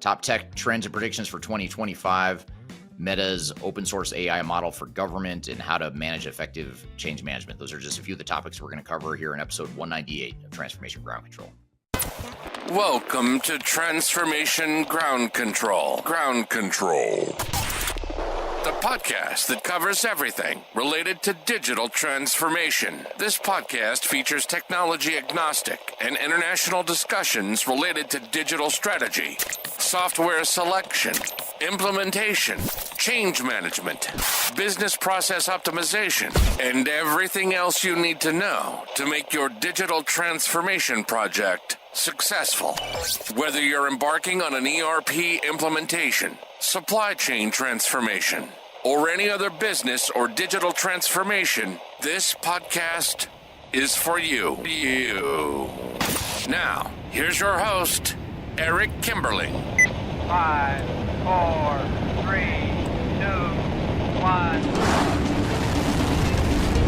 Top tech trends and predictions for 2025, Meta's open source AI model for government, and how to manage effective change management. Those are just a few of the topics we're going to cover here in episode 198 of Transformation Ground Control. Welcome to Transformation Ground Control. Ground Control. The podcast that covers everything related to digital transformation. This podcast features technology agnostic and international discussions related to digital strategy, software selection, implementation, change management, business process optimization, and everything else you need to know to make your digital transformation project successful. Whether you're embarking on an ERP implementation, supply chain transformation, or any other business or digital transformation, this podcast is for you. Now, here's your host, Eric Kimberling. 5, 4, 3, 2, 1.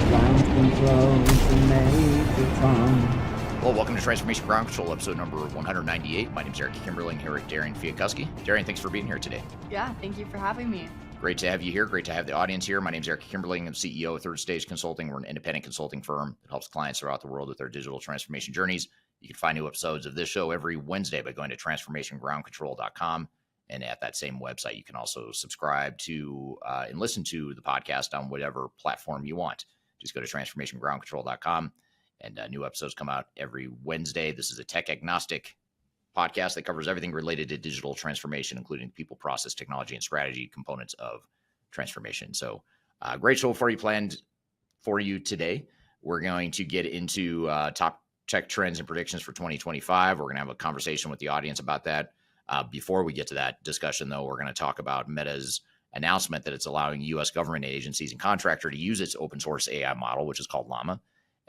Ground control is the major fun. Well, welcome to Transformation Ground Control, episode number 198. My name is Eric Kimberling here with Darian Chwialkowski. Darian, thanks for being here today. Yeah, thank you for having me. Great to have you here. Great to have the audience here. My name is Eric Kimberling. I'm CEO of Third Stage Consulting. We're an independent consulting firm that helps clients throughout the world with their digital transformation journeys. You can find new episodes of this show every Wednesday by going to transformationgroundcontrol.com. And at that same website, you can also subscribe to and listen to the podcast on whatever platform you want. Just go to transformationgroundcontrol.com. And new episodes come out every Wednesday. This is a tech agnostic podcast that covers everything related to digital transformation, including people, process, technology, and strategy components of transformation. So great show for you planned for you today. We're going to get into top tech trends and predictions for 2025. We're going to have a conversation with the audience about that. Before we get to that discussion, though, we're going to talk about Meta's announcement that it's allowing U.S. government agencies and contractors to use its open source AI model, which is called Llama.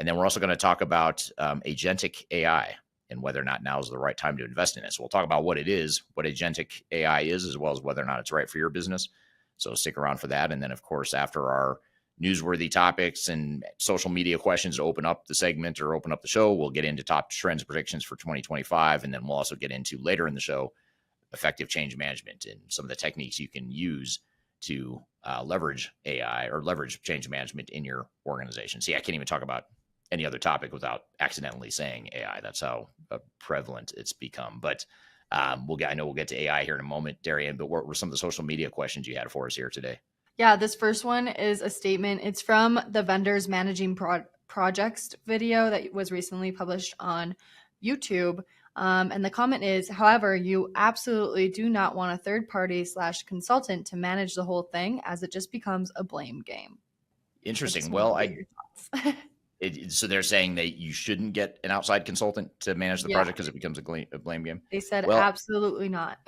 And then we're also going to talk about agentic AI and whether or not now is the right time to invest in it. So we'll talk about what it is, what agentic AI is, as well as whether or not it's right for your business. So stick around for that. And then, of course, after our newsworthy topics and social media questions to open up the segment or open up the show, we'll get into top trends predictions for 2025. And then we'll also get into later in the show effective change management and some of the techniques you can use to leverage AI or leverage change management in your organization. See, I can't even talk about any other topic without accidentally saying AI. That's how prevalent it's become. But I know we'll get to AI here in a moment, Darian, but what were some of the social media questions you had for us here today? Yeah, this first one is a statement. It's from the Vendors Managing Projects video that was recently published on YouTube. And the comment is, however, you absolutely do not want a third party / consultant to manage the whole thing, as it just becomes a blame game. Interesting. Well, so they're saying that you shouldn't get an outside consultant to manage the project because it becomes a blame game? They said absolutely not.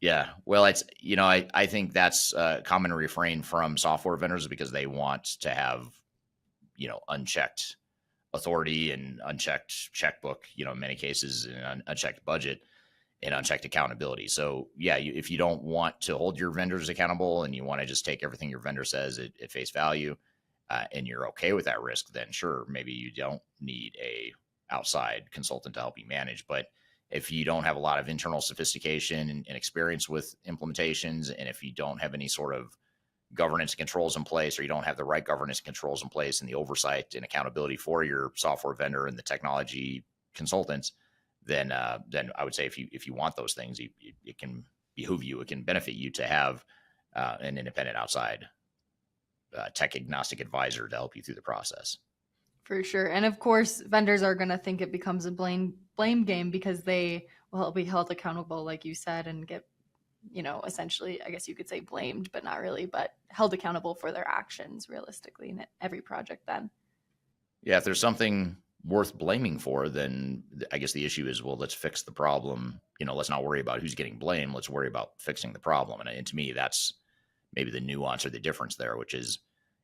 Yeah. Well, it's, I think that's a common refrain from software vendors because they want to have, unchecked authority and unchecked checkbook, in many cases, and unchecked budget and unchecked accountability. So yeah, if you don't want to hold your vendors accountable and you want to just take everything your vendor says at face value, and you're okay with that risk, then sure, maybe you don't need a outside consultant to help you manage. But if you don't have a lot of internal sophistication and experience with implementations, and if you don't have any sort of governance controls in place, or you don't have the right governance controls in place and the oversight and accountability for your software vendor and the technology consultants, then I would say if you want those things, it can behoove you, it can benefit you to have an independent outside tech agnostic advisor to help you through the process. For sure. And of course, vendors are going to think it becomes a blame game because they will be held accountable, like you said, and get, essentially, I guess you could say blamed, but not really, but held accountable for their actions realistically in every project then. Yeah, if there's something worth blaming for, then I guess the issue is, well, let's fix the problem. Let's not worry about who's getting blamed. Let's worry about fixing the problem. And to me, that's maybe the nuance or the difference there, which is,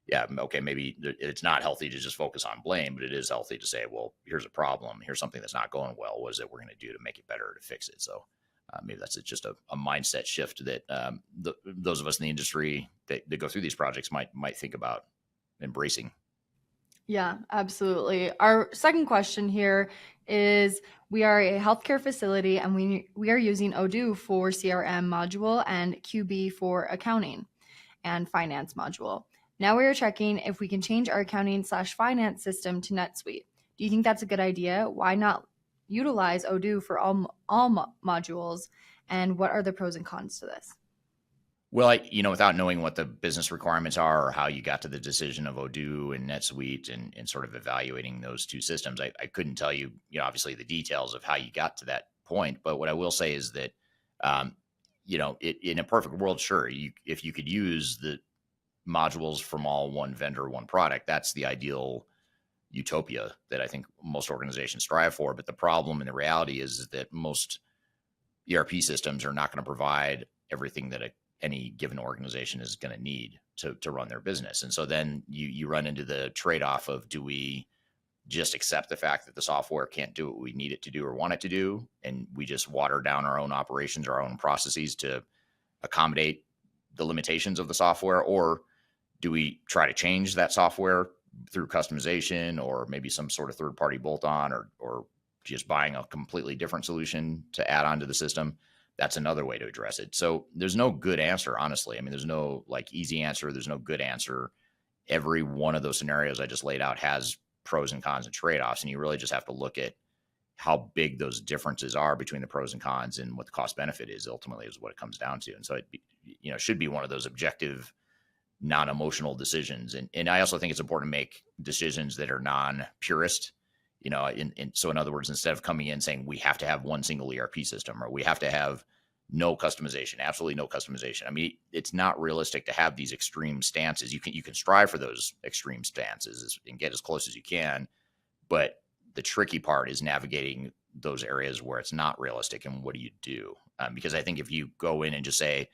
yeah, okay, maybe it's not healthy to just focus on blame, but it is healthy to say, well, here's a problem. Here's something that's not going well. What is it we're going to do to make it better, to fix it? So maybe that's just a mindset shift that those of us in the industry that go through these projects might think about embracing. Yeah, absolutely. Our second question here is, we are a healthcare facility and we are using Odoo for CRM module and QB for accounting and finance module. Now we are checking if we can change our accounting/finance system to NetSuite. Do you think that's a good idea? Why not utilize Odoo for all modules? And what are the pros and cons to this? Well, without knowing what the business requirements are or how you got to the decision of Odoo and NetSuite and sort of evaluating those two systems, I couldn't tell you, obviously the details of how you got to that point. But what I will say is that, in a perfect world, sure, if you could use the modules from all one vendor, one product, that's the ideal utopia that I think most organizations strive for. But the problem and the reality is that most ERP systems are not going to provide everything that any given organization is going to need to run their business. And so then you run into the trade-off of, do we just accept the fact that the software can't do what we need it to do or want it to do, and we just water down our own operations, our own processes to accommodate the limitations of the software? Or do we try to change that software through customization or maybe some sort of third-party bolt-on, or just buying a completely different solution to add on to the system? That's another way to address it. So there's no good answer, honestly. I mean, there's no easy answer. There's no good answer. Every one of those scenarios I just laid out has pros and cons and trade-offs. And you really just have to look at how big those differences are between the pros and cons, and what the cost benefit is ultimately is what it comes down to. And so it should be one of those objective, non-emotional decisions. And I also think it's important to make decisions that are non-purist. So in other words, instead of coming in saying we have to have one single ERP system, or we have to have no customization, absolutely no customization. I mean, it's not realistic to have these extreme stances. You can strive for those extreme stances and get as close as you can, but the tricky part is navigating those areas where it's not realistic. And what do you do? Because I think if you go in and just say,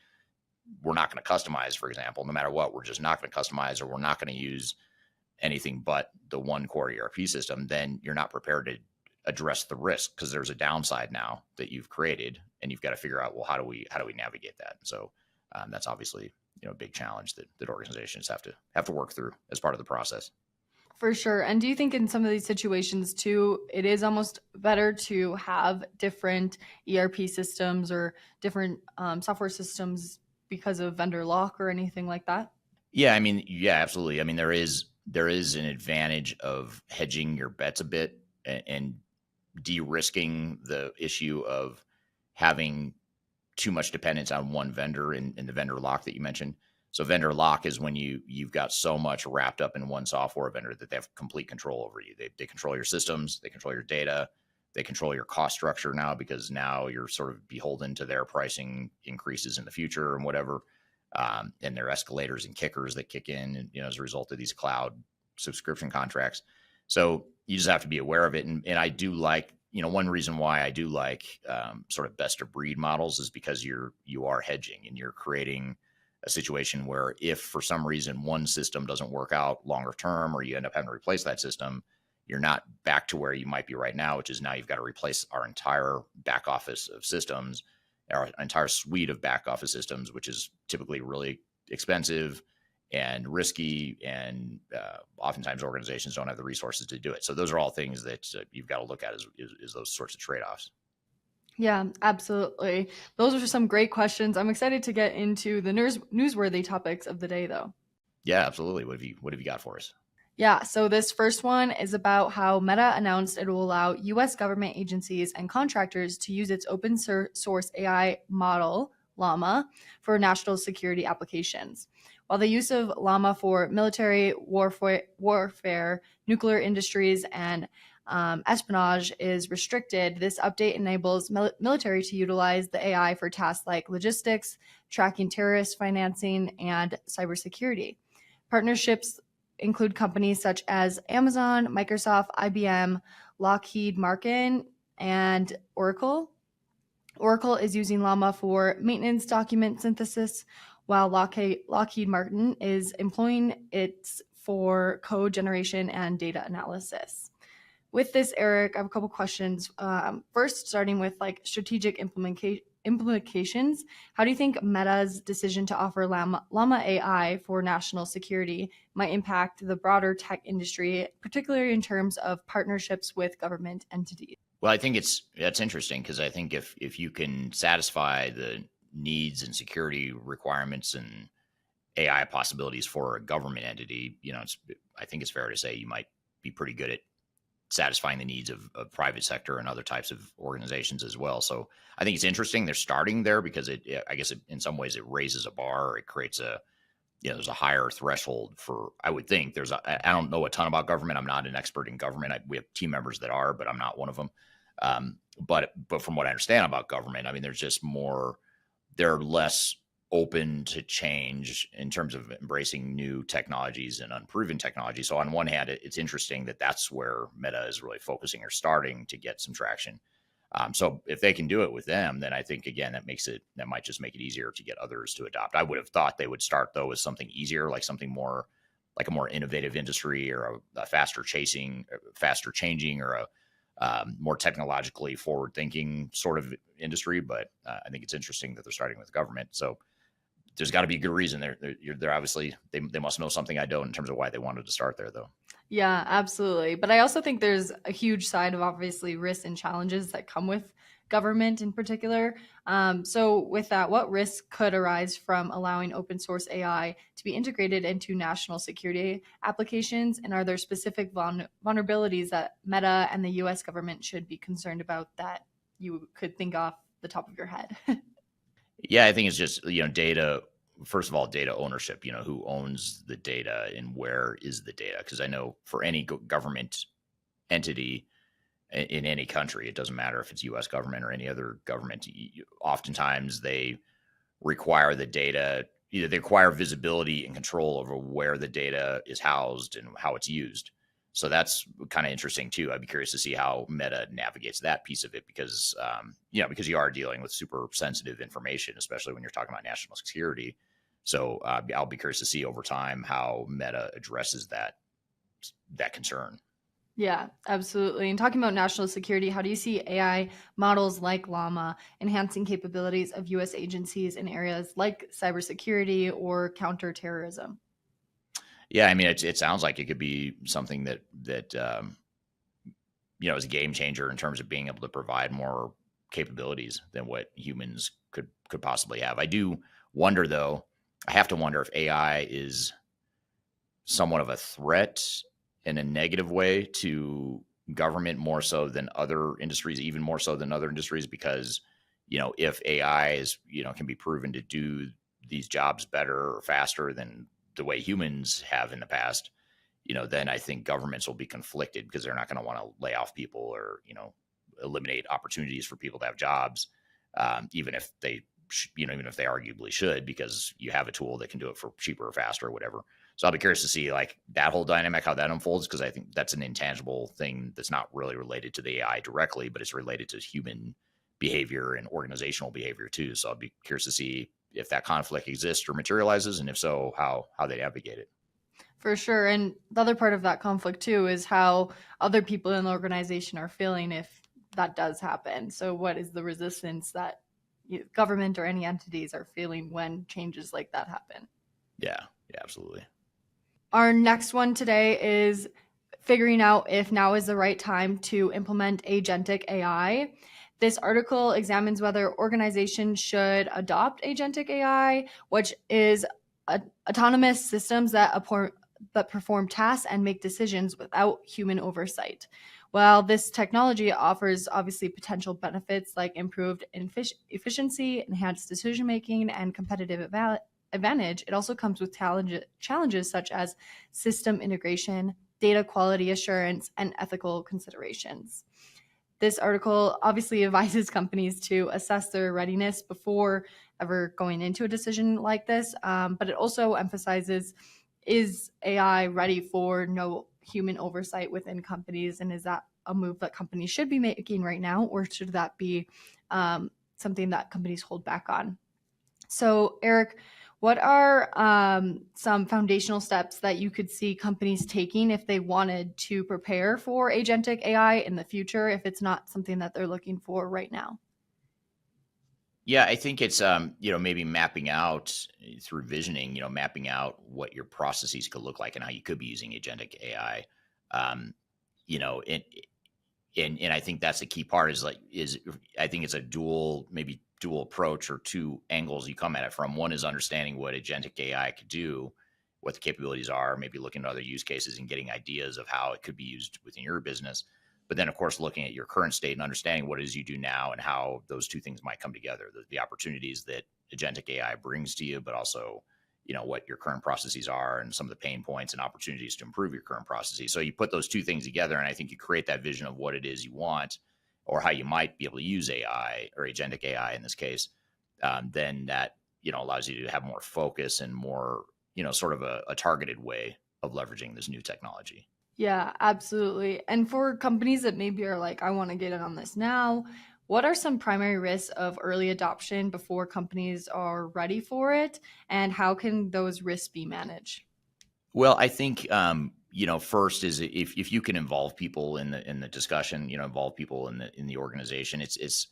we're not going to customize, for example, no matter what, we're just not going to customize, or we're not going to use anything but the one core ERP system, then you're not prepared to address the risk, because there's a downside now that you've created, and you've got to figure out, well, how do we navigate that? And so that's obviously a big challenge that organizations have to work through as part of the process. For sure. And do you think in some of these situations too, it is almost better to have different ERP systems or different software systems because of vendor lock or anything like that? Yeah, I mean, yeah, absolutely. I mean, there is an advantage of hedging your bets a bit and de-risking the issue of having too much dependence on one vendor in the vendor lock that you mentioned. So vendor lock is when you've got so much wrapped up in one software vendor that they have complete control over you. They control your systems, they control your data, they control your cost structure now, because now you're sort of beholden to their pricing increases in the future and whatever. And their escalators and kickers that kick in, as a result of these cloud subscription contracts. So you just have to be aware of it. And I do like, one reason why I do like sort of best of breed models is because you are hedging, and you're creating a situation where if for some reason one system doesn't work out longer term, or you end up having to replace that system, you're not back to where you might be right now, which is now you've got to replace our entire back office of systems, our entire suite of back office systems, which is typically really expensive and risky. And oftentimes organizations don't have the resources to do it. So those are all things that you've got to look at is those sorts of trade-offs. Yeah, absolutely. Those are some great questions. I'm excited to get into the newsworthy topics of the day, though. Yeah, absolutely. What have you got for us? Yeah, so this first one is about how Meta announced it will allow U.S. government agencies and contractors to use its open source AI model, Llama, for national security applications. While the use of Llama for military warfare, nuclear industries, and espionage is restricted, this update enables military to utilize the AI for tasks like logistics, tracking terrorist financing, and cybersecurity. Partnerships include companies such as Amazon, Microsoft, IBM, Lockheed Martin, and Oracle. Oracle is using Llama for maintenance document synthesis, while Lockheed Martin is employing it for code generation and data analysis. With this, Eric, I have a couple questions. First, starting with strategic implications, how do you think Meta's decision to offer Llama AI for national security might impact the broader tech industry, particularly in terms of partnerships with government entities? Well, I think that's interesting because I think if you can satisfy the needs and security requirements and AI possibilities for a government entity, I think it's fair to say you might be pretty good at satisfying the needs of private sector and other types of organizations as well. So I think it's interesting they're starting there because I guess in some ways it raises a bar. It creates there's a higher threshold for, I would think I don't know a ton about government. I'm not an expert in government. We have team members that are, but I'm not one of them. But from what I understand about government, I mean, there's just they're less open to change in terms of embracing new technologies and unproven technology. So on one hand, it's interesting that that's where Meta is really focusing or starting to get some traction. So if they can do it with them, then I think, again, that might just make it easier to get others to adopt. I would have thought they would start, though, with something easier, like something more like a more innovative industry or a faster changing or a more technologically forward thinking sort of industry. But I think it's interesting that they're starting with government. So there's got to be a good reason. They're obviously, they must know something I don't in terms of why they wanted to start there, though. Yeah, absolutely. But I also think there's a huge side of obviously risks and challenges that come with government in particular. So with that, what risks could arise from allowing open source AI to be integrated into national security applications? And are there specific vulnerabilities that Meta and the US government should be concerned about that you could think off the top of your head? Yeah, I think it's just, data. First of all, data ownership, who owns the data and where is the data? Because I know for any government entity in any country, it doesn't matter if it's US government or any other government, oftentimes they require the data, either they require visibility and control over where the data is housed and how it's used. So that's kind of interesting too. I'd be curious to see how Meta navigates that piece of it because, because you are dealing with super sensitive information, especially when you're talking about national security. So I'll be curious to see over time how Meta addresses that concern. Yeah, absolutely. And talking about national security, how do you see AI models like Llama enhancing capabilities of U.S. agencies in areas like cybersecurity or counterterrorism? Yeah, I mean, it sounds like it could be something that is a game changer in terms of being able to provide more capabilities than what humans could possibly have. I do wonder, though. I have to wonder if AI is somewhat of a threat in a negative way to government more so than other industries, even more so than other industries, because, if AI is, can be proven to do these jobs better or faster than the way humans have in the past, then I think governments will be conflicted because they're not going to want to lay off people or, eliminate opportunities for people to have jobs, even if they arguably should, because you have a tool that can do it for cheaper or faster or whatever. So I'll be curious to see like that whole dynamic, how that unfolds, because I think that's an intangible thing that's not really related to the AI directly, but it's related to human behavior and organizational behavior too. So I'll be curious to see if that conflict exists or materializes, and if so, how they navigate it. For sure. And the other part of that conflict too is how other people in the organization are feeling if that does happen. So what is the resistance that government or any entities are feeling when changes like that happen? Yeah, absolutely. Our next one today is figuring out if now is the right time to implement agentic AI. This article examines whether organizations should adopt agentic AI, which is autonomous systems that perform tasks and make decisions without human oversight. While this technology offers obviously potential benefits like improved efficiency, enhanced decision-making, and competitive advantage, it also comes with challenges such as system integration, data quality assurance, and ethical considerations. This article obviously advises companies to assess their readiness before ever going into a decision like this, but it also emphasizes, is AI ready for no human oversight within companies, and is that a move that companies should be making right now, or should that be something that companies hold back on? So, Eric, what are some foundational steps that you could see companies taking if they wanted to prepare for agentic AI in the future, if it's not something that they're looking for right now? Yeah, I think it's maybe mapping out through visioning, mapping out what your processes could look like and how you could be using agentic AI. Um, you know, and and I think that's the key part is I think it's a maybe dual approach or two angles you come at it from. One is understanding what agentic AI could do, what the capabilities are, maybe looking at other use cases and getting ideas of how it could be used within your business. But then, of course, looking at your current state and understanding what it is you do now and how those two things might come together. The opportunities that agentic AI brings to you, but also, what your current processes are and some of the pain points and opportunities to improve your current processes. So you put those two things together, and I think you create that vision of what it is you want or how you might be able to use AI or agentic AI in this case. Then that, allows you to have more focus and more, sort of a targeted way of leveraging this new technology. Yeah, absolutely. And for companies that maybe are like, I want to get in on this now, what are some primary risks of early adoption before companies are ready for it? And how can those risks be managed? Well, I think first is if you can involve people in the discussion, involve people in the organization. It's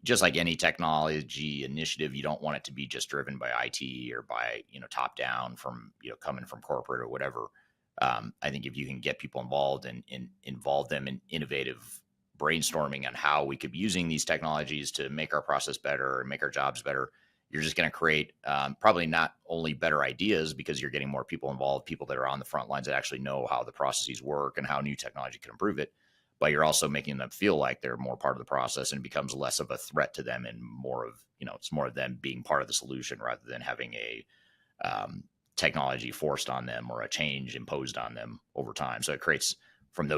just like any technology initiative. You don't want it to be just driven by IT or by top down from coming from corporate or whatever. I think if you can get people involved and involve them in innovative brainstorming on how we could be using these technologies to make our process better and make our jobs better, you're just going to create probably not only better ideas because you're getting more people involved, people that are on the front lines that actually know how the processes work and how new technology can improve it, but you're also making them feel like they're more part of the process and it becomes less of a threat to them and more of, it's more of them being part of the solution rather than having a technology forced on them or a change imposed on them over time. So it creates from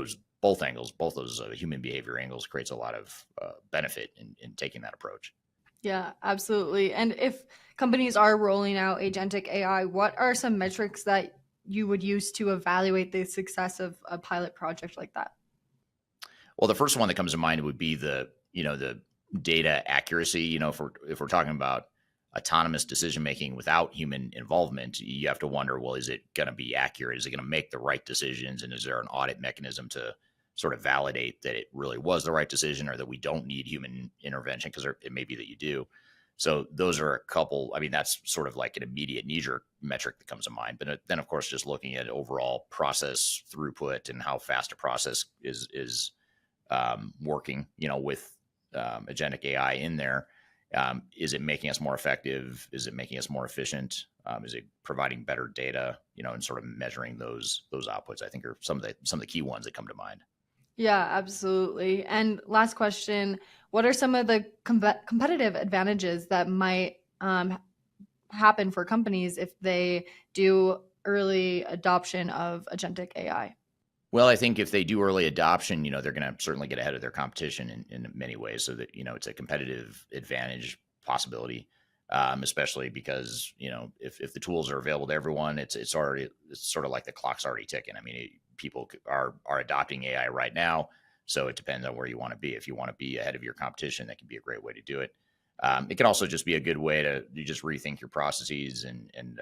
both angles, both those human behavior angles, creates a lot of benefit in taking that approach. Yeah, absolutely. And if companies are rolling out agentic AI, what are some metrics that you would use to evaluate the success of a pilot project like that? Well, the first one that comes to mind would be the data accuracy. If we're talking about autonomous decision making without human involvement, you have to wonder, well, is it going to be accurate? Is it going to make the right decisions? And is there an audit mechanism to sort of validate that it really was the right decision or that we don't need human intervention? Because it may be that you do. So those are a couple. I mean, that's sort of like an immediate knee-jerk metric that comes to mind. But then, of course, just looking at overall process throughput and how fast a process is working, with agentic AI in there. Is it making us more effective? Is it making us more efficient? Is it providing better data? And sort of measuring those outputs, I think, are some of the key ones that come to mind. Yeah, absolutely. And last question, what are some of the competitive advantages that might happen for companies if they do early adoption of agentic AI? Well, I think if they do early adoption, they're going to certainly get ahead of their competition in many ways, so that it's a competitive advantage possibility, especially because if the tools are available to everyone, it's sort of like the clock's already ticking. I mean, people are adopting AI right now, so it depends on where you want to be. If you want to be ahead of your competition, that can be a great way to do it. It can also just be a good way to just rethink your processes and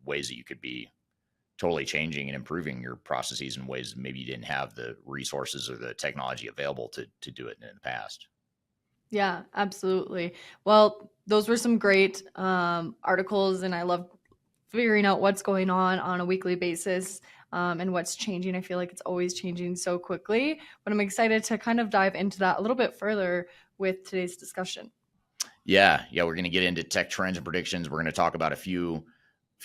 ways that you could be totally changing and improving your processes in ways that maybe you didn't have the resources or the technology available to do it in the past. Yeah, absolutely. Well, those were some great articles, and I love figuring out what's going on a weekly basis and what's changing. I feel like it's always changing so quickly, but I'm excited to kind of dive into that a little bit further with today's discussion. Yeah, we're going to get into tech trends and predictions. We're going to talk about a few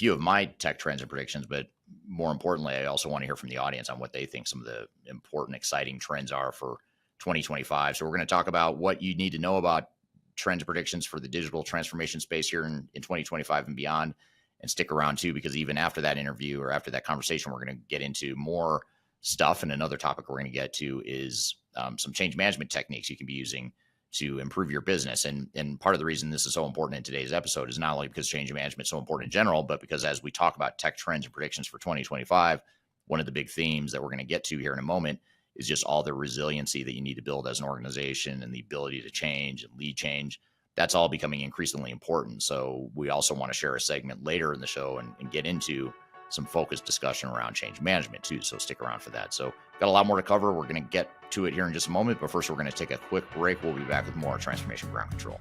of my tech trends and predictions, but more importantly, I also want to hear from the audience on what they think some of the important, exciting trends are for 2025. So we're going to talk about what you need to know about trends and predictions for the digital transformation space here in 2025 and beyond. And stick around too, because even after that interview or after that conversation, we're going to get into more stuff. And another topic we're going to get to is some change management techniques you can be using to improve your business. And part of the reason this is so important in today's episode is not only because change management is so important in general, but because as we talk about tech trends and predictions for 2025, one of the big themes that we're going to get to here in a moment is just all the resiliency that you need to build as an organization and the ability to change and lead change. That's all becoming increasingly important. So we also want to share a segment later in the show and get into some focused discussion around change management too. So stick around for that. So got a lot more to cover. We're going to get to it here in just a moment, but first we're going to take a quick break. We'll be back with more Transformation Ground Control.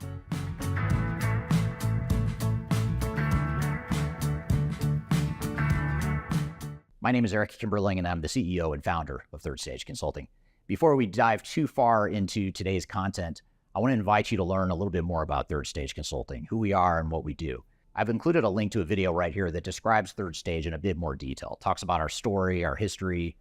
My name is Eric Kimberling, and I'm the CEO and founder of Third Stage Consulting. Before we dive too far into today's content, I want to invite you to learn a little bit more about Third Stage Consulting, who we are and what we do. I've included a link to a video right here that describes Third Stage in a bit more detail. It talks about our story, our history,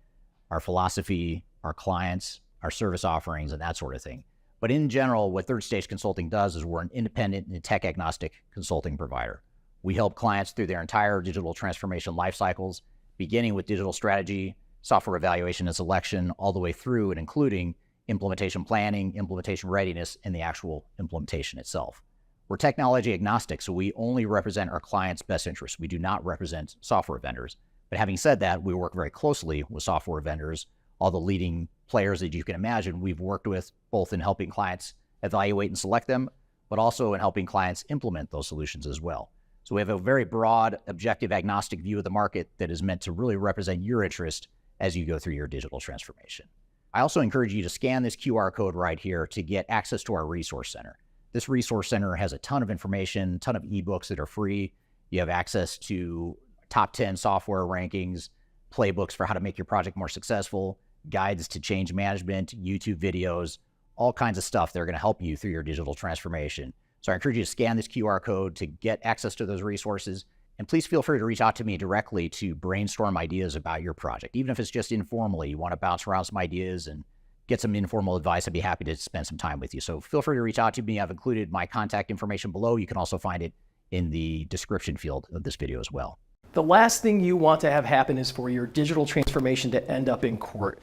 our philosophy, our clients, our service offerings, and that sort of thing. But in general, what Third Stage Consulting does is we're an independent and tech-agnostic consulting provider. We help clients through their entire digital transformation life cycles, beginning with digital strategy, software evaluation and selection, all the way through and including implementation planning, implementation readiness, and the actual implementation itself. We're technology agnostic, so we only represent our clients' best interests. We do not represent software vendors. But having said that, we work very closely with software vendors, all the leading players that you can imagine we've worked with, both in helping clients evaluate and select them, but also in helping clients implement those solutions as well. So we have a very broad, objective, agnostic view of the market that is meant to really represent your interest as you go through your digital transformation. I also encourage you to scan this QR code right here to get access to our resource center. This resource center has a ton of information, a ton of ebooks that are free. You have access to top 10 software rankings, playbooks for how to make your project more successful, guides to change management, YouTube videos, all kinds of stuff that are going to help you through your digital transformation. So I encourage you to scan this QR code to get access to those resources. And please feel free to reach out to me directly to brainstorm ideas about your project. Even if it's just informally, you want to bounce around some ideas and get some informal advice, I'd be happy to spend some time with you. So feel free to reach out to me. I've included my contact information below. You can also find it in the description field of this video as well. The last thing you want to have happen is for your digital transformation to end up in court.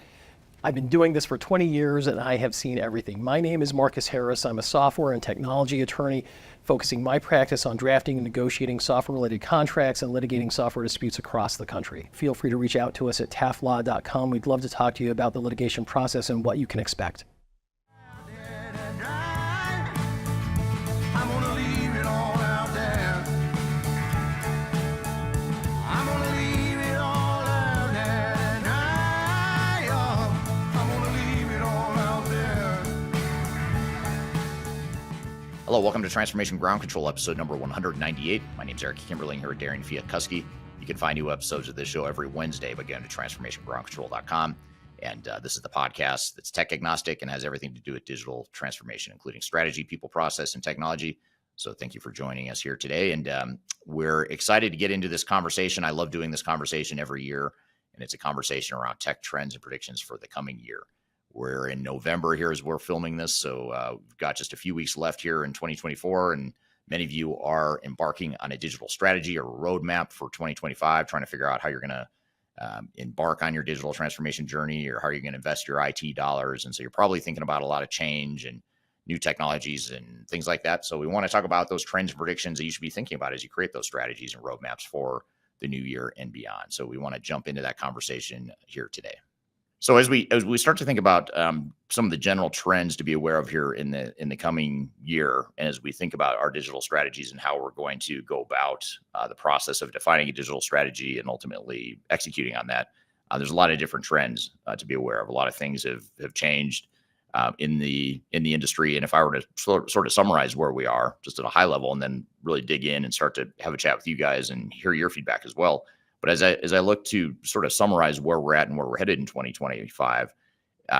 I've been doing this for 20 years and I have seen everything. My name is Marcus Harris. I'm a software and technology attorney focusing my practice on drafting and negotiating software-related contracts and litigating software disputes across the country. Feel free to reach out to us at taftlaw.com. We'd love to talk to you about the litigation process and what you can expect. Hello, welcome to Transformation Ground Control, episode number 198. My name is Eric Kimberling here at Darian Chwialkowski. You can find new episodes of this show every Wednesday by going to transformationgroundcontrol.com. And this is the podcast that's tech agnostic and has everything to do with digital transformation, including strategy, people, process, and technology. So thank you for joining us here today. And we're excited to get into this conversation. I love doing this conversation every year, and it's a conversation around tech trends and predictions for the coming year. We're in November here as we're filming this, so we've got just a few weeks left here in 2024, and many of you are embarking on a digital strategy or roadmap for 2025, trying to figure out how you're going to embark on your digital transformation journey or how you're going to invest your IT dollars. And so you're probably thinking about a lot of change and new technologies and things like that. So we want to talk about those trends and predictions that you should be thinking about as you create those strategies and roadmaps for the new year and beyond. So we want to jump into that conversation here today. So as we start to think about some of the general trends to be aware of here in the coming year, and as we think about our digital strategies and how we're going to go about the process of defining a digital strategy and ultimately executing on that, there's a lot of different trends to be aware of. A lot of things have changed in the industry, and if I were to sort of summarize where we are just at a high level, and then really dig in and start to have a chat with you guys and hear your feedback as well. But as I look to sort of summarize where we're at and where we're headed in 2025,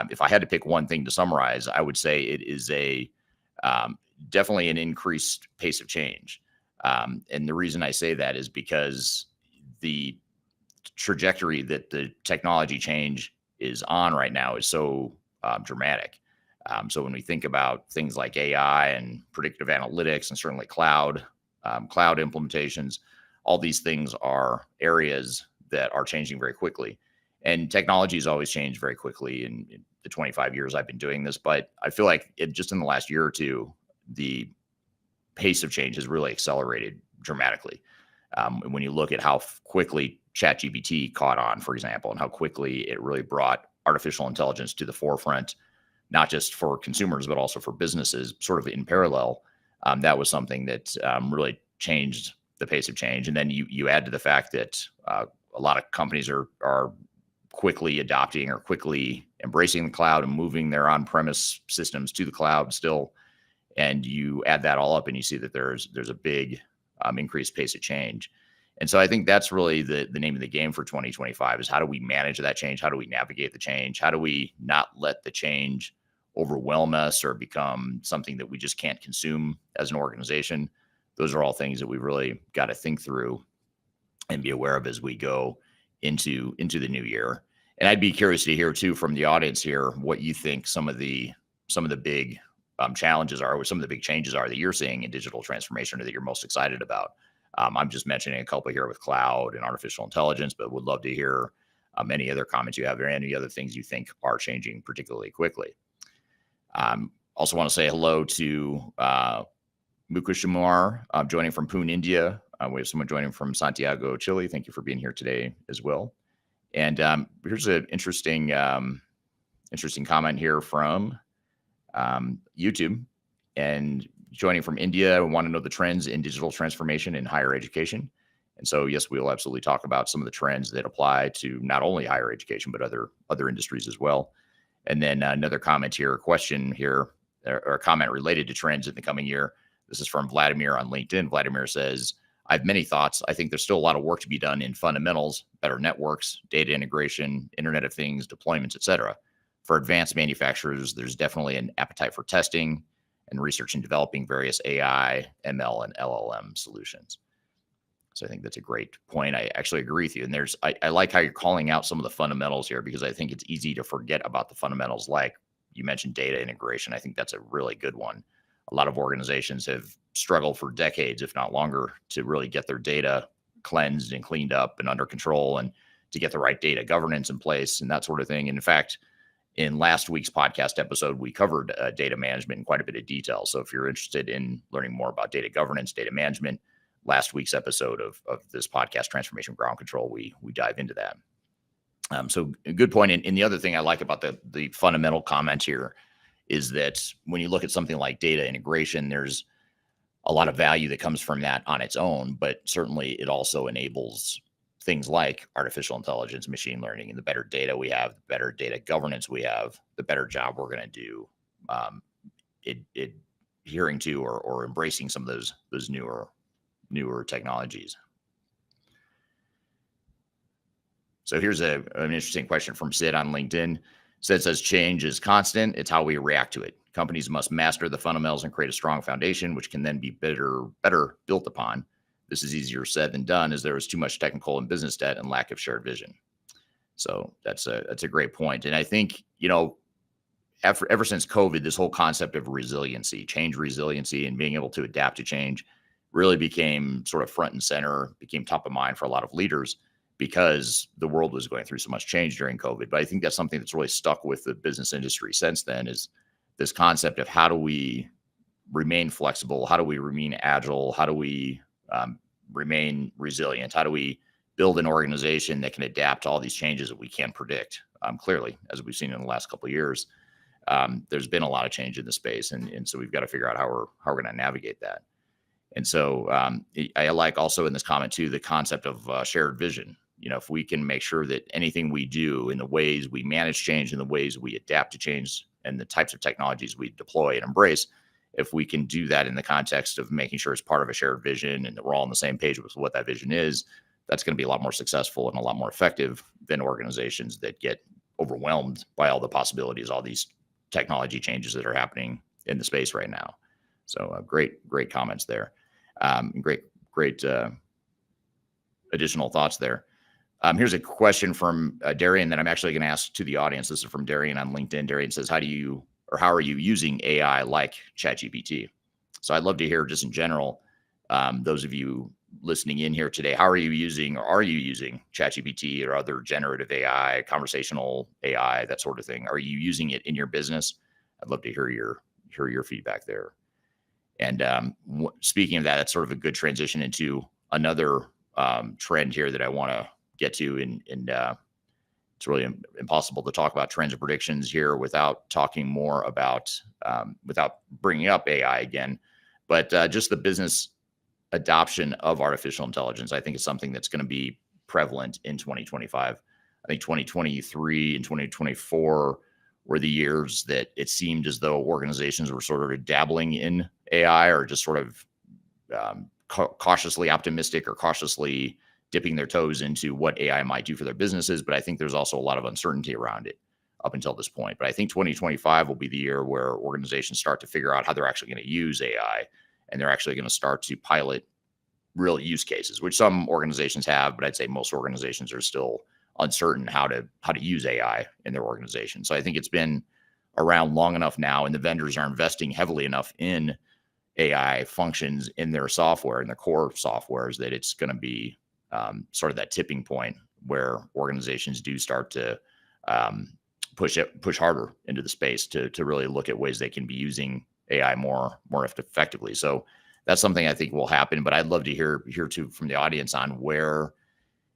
if I had to pick one thing to summarize, I would say it is definitely an increased pace of change. And the reason I say that is because the trajectory that the technology change is on right now is so dramatic. So when we think about things like AI and predictive analytics and certainly cloud implementations, all these things are areas that are changing very quickly. And technology has always changed very quickly in the 25 years I've been doing this. But I feel like just in the last year or two, the pace of change has really accelerated dramatically. When you look at how quickly ChatGPT caught on, for example, and how quickly it really brought artificial intelligence to the forefront, not just for consumers, but also for businesses sort of in parallel, that was something that really changed the pace of change. And then you add to the fact that a lot of companies are quickly adopting or quickly embracing the cloud and moving their on-premise systems to the cloud still. And you add that all up and you see that there's a big increased pace of change. And so I think that's really the name of the game for 2025 is how do we manage that change? How do we navigate the change? How do we not let the change overwhelm us or become something that we just can't consume as an organization? Those are all things that we really got to think through and be aware of as we go into the new year. And I'd be curious to hear too from the audience here what you think some of the big challenges are, or some of the big changes are that you're seeing in digital transformation or that you're most excited about. I'm just mentioning a couple here with cloud and artificial intelligence, but would love to hear any other comments you have or any other things you think are changing particularly quickly. Also want to say hello to Mukushimar joining from Pune, India. We have someone joining from Santiago, Chile. Thank you for being here today as well. And here's an interesting comment here from YouTube. And joining from India, I want to know the trends in digital transformation in higher education. And so, yes, we will absolutely talk about some of the trends that apply to not only higher education, but other industries as well. And then another comment here, a question here, or a comment related to trends in the coming year. This is from Vladimir on LinkedIn. Vladimir says, I have many thoughts. I think there's still a lot of work to be done in fundamentals, better networks, data integration, Internet of Things, deployments, et cetera. For advanced manufacturers, there's definitely an appetite for testing and research and developing various AI, ML, and LLM solutions. So I think that's a great point. I actually agree with you. And I like how you're calling out some of the fundamentals here, because I think it's easy to forget about the fundamentals. Like you mentioned, data integration. I think that's a really good one. A lot of organizations have struggled for decades, if not longer, to really get their data cleansed and cleaned up and under control, and to get the right data governance in place and that sort of thing. And in fact, in last week's podcast episode, we covered data management in quite a bit of detail. So if you're interested in learning more about data governance, data management, last week's episode of this podcast, Transformation Ground Control, we dive into that. So a good point. And the other thing I like about the fundamental comment here is that when you look at something like data integration, there's a lot of value that comes from that on its own, but certainly it also enables things like artificial intelligence, machine learning, and the better data we have, the better data governance we have, the better job we're going to do adhering to or embracing some of those newer technologies. So here's an interesting question from Sid on LinkedIn. Sid says, change is constant. It's how we react to it. Companies must master the fundamentals and create a strong foundation, which can then be better built upon. This is easier said than done, as there is too much technical and business debt and lack of shared vision. So that's a great point. And I think, ever since COVID, this whole concept of resiliency, change resiliency, and being able to adapt to change really became sort of front and center, became top of mind for a lot of leaders, because the world was going through so much change during COVID. But I think that's something that's really stuck with the business industry since then, is this concept of how do we remain flexible? How do we remain agile? How do we remain resilient? How do we build an organization that can adapt to all these changes that we can't predict? Clearly, as we've seen in the last couple of years, there's been a lot of change in the space. And so we've got to figure out how we're going to navigate that. And so I like also in this comment too, the concept of shared vision. If we can make sure that anything we do in the ways we manage change, in the ways we adapt to change, and the types of technologies we deploy and embrace, if we can do that in the context of making sure it's part of a shared vision and that we're all on the same page with what that vision is, that's going to be a lot more successful and a lot more effective than organizations that get overwhelmed by all the possibilities, all these technology changes that are happening in the space right now. So great comments there. Great additional thoughts there. Here's a question from Darian that I'm actually going to ask to the audience. This is from Darian on LinkedIn. Darian says, how are you using AI like ChatGPT? So I'd love to hear just in general, those of you listening in here today, how are you using ChatGPT or other generative AI, conversational AI, that sort of thing? Are you using it in your business? I'd love to hear your feedback there. And speaking of that, that's sort of a good transition into another trend here that I want to get to. And it's really impossible to talk about trends and predictions here without talking more about, without bringing up AI again. But just the business adoption of artificial intelligence, I think is something that's going to be prevalent in 2025. I think 2023 and 2024 were the years that it seemed as though organizations were sort of dabbling in AI or just sort of cautiously optimistic or cautiously dipping their toes into what AI might do for their businesses. But I think there's also a lot of uncertainty around it up until this point. But I think 2025 will be the year where organizations start to figure out how they're actually going to use AI, and they're actually going to start to pilot real use cases, which some organizations have, but I'd say most organizations are still uncertain how to use AI in their organization. So I think it's been around long enough now, and the vendors are investing heavily enough in AI functions in their software, in their core softwares, that it's going to be sort of that tipping point where organizations do start to push harder into the space to really look at ways they can be using AI more effectively. So that's something I think will happen. But I'd love to hear too from the audience on where,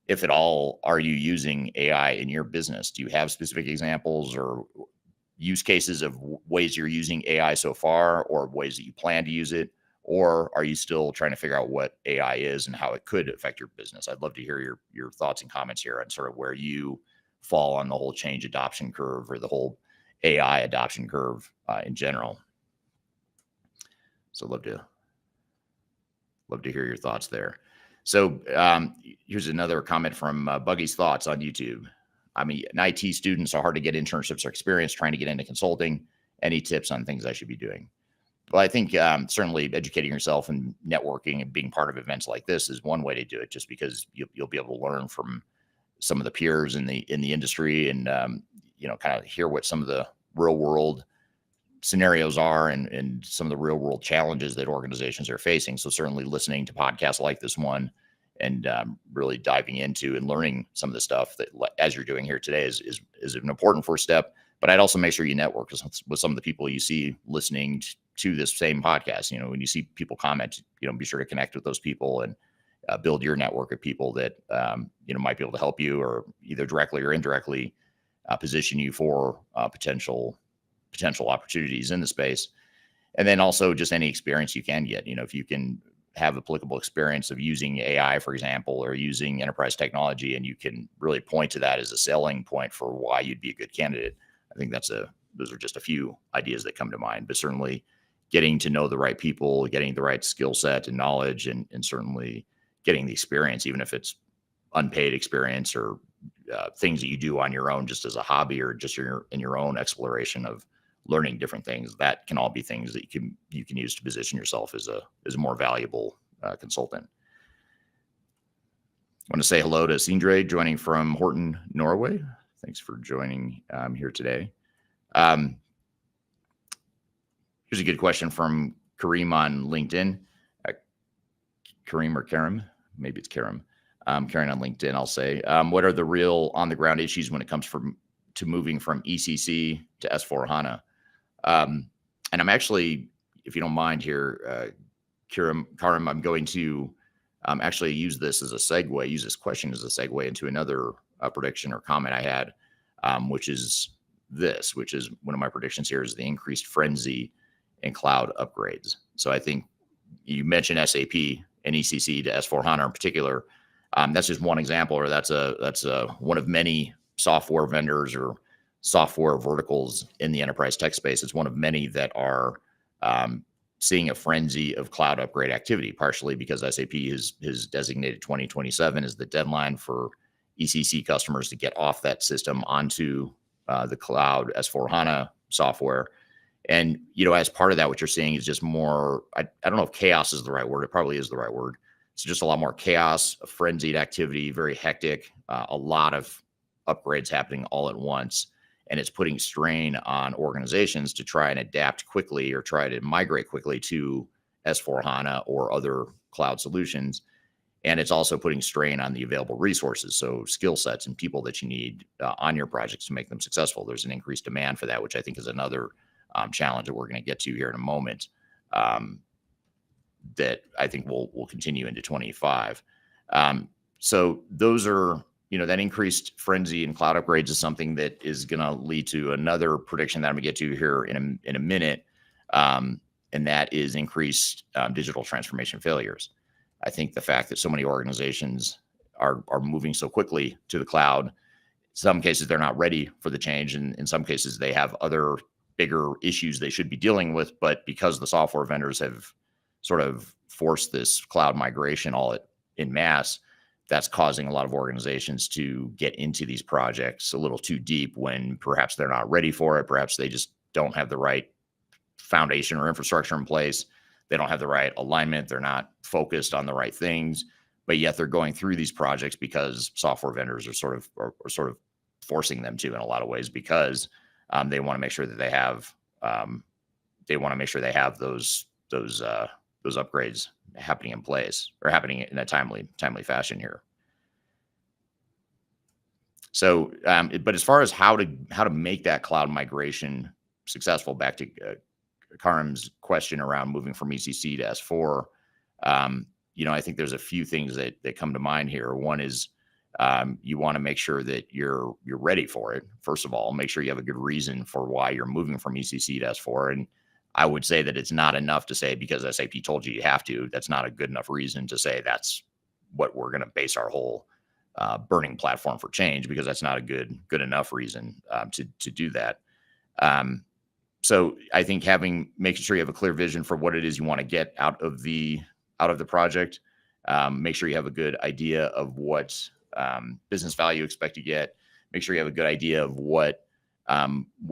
if at all, are you using AI in your business? Do you have specific examples or use cases of ways you're using AI so far, or ways that you plan to use it? Or are you still trying to figure out what AI is and how it could affect your business? I'd love to hear your thoughts and comments here on sort of where you fall on the whole change adoption curve, or the whole AI adoption curve in general. So love to hear your thoughts there. So here's another comment from Buggy's Thoughts on YouTube. I mean, an IT student, so hard to get internships or experience trying to get into consulting. Any tips on things I should be doing? Well, I think certainly educating yourself and networking and being part of events like this is one way to do it, just because you'll be able to learn from some of the peers in the industry, and kind of hear what some of the real world scenarios are, and some of the real world challenges that organizations are facing. So certainly listening to podcasts like this one, and really diving into and learning some of the stuff that, as you're doing here today, is an important first step. But I'd also make sure you network with some of the people you see listening to this same podcast. When you see people comment, be sure to connect with those people and build your network of people that might be able to help you, or either directly or indirectly position you for potential opportunities in the space. And then also just any experience you can get. If you can have applicable experience of using AI, for example, or using enterprise technology, and you can really point to that as a selling point for why you'd be a good candidate, I think those are just a few ideas that come to mind. But certainly getting to know the right people, getting the right skill set and knowledge, and certainly getting the experience, even if it's unpaid experience or things that you do on your own just as a hobby, or just in your own exploration of learning different things, that can all be things that you can use to position yourself as a more valuable consultant. I want to say hello to Sindre, joining from Horton, Norway. Thanks for joining here today. Here's a good question from Kareem on LinkedIn. Kareem or Karim? Maybe it's Karim. Karen on LinkedIn, I'll say. What are the real on-the-ground issues when it comes to moving from ECC to S4HANA? And I'm actually, if you don't mind here, Karim, I'm going to actually use this question as a segue into another prediction or comment I had, which is one of my predictions here, is the increased frenzy in cloud upgrades. So I think you mentioned SAP and ECC to S4HANA in particular. That's just one example, or that's one of many software vendors or software verticals in the enterprise tech space. It's one of many that are seeing a frenzy of cloud upgrade activity, partially because SAP has designated 2027 as the deadline for ECC customers to get off that system onto the cloud S4HANA software. And, as part of that, what you're seeing is just more, I don't know if chaos is the right word. It probably is the right word. It's just a lot more chaos, a frenzied activity, very hectic, a lot of upgrades happening all at once. And it's putting strain on organizations to try and adapt quickly, or try to migrate quickly to S4HANA or other cloud solutions. And it's also putting strain on the available resources, so skill sets and people that you need on your projects to make them successful. There's an increased demand for that, which I think is another challenge that we're going to get to here in a moment, that I think will continue into 25. So those are, that increased frenzy in cloud upgrades is something that is going to lead to another prediction that I'm going to get to here in a minute, and that is increased digital transformation failures. I think the fact that so many organizations are moving so quickly to the cloud, in some cases they're not ready for the change, and in some cases they have other bigger issues they should be dealing with, but because the software vendors have sort of force this cloud migration all in mass, that's causing a lot of organizations to get into these projects a little too deep when perhaps they're not ready for it. Perhaps they just don't have the right foundation or infrastructure in place. They don't have the right alignment. They're not focused on the right things, but yet they're going through these projects because software vendors are sort of forcing them to in a lot of ways, because they want to make sure that they have those upgrades happening in place, or happening in a timely fashion here. So, but as far as how to make that cloud migration successful, back to Karim's question around moving from ECC to S4, I think there's a few things that come to mind here. One is you want to make sure that you're ready for it. First of all, make sure you have a good reason for why you're moving from ECC to S4. And I would say that it's not enough to say because SAP told you have to. That's not a good enough reason to say that's what we're going to base our whole burning platform for change, because that's not a good enough reason to do that. So I think making sure you have a clear vision for what it is you want to get out of the project. Make sure you have a good idea of what business value you expect to get. Make sure you have a good idea of what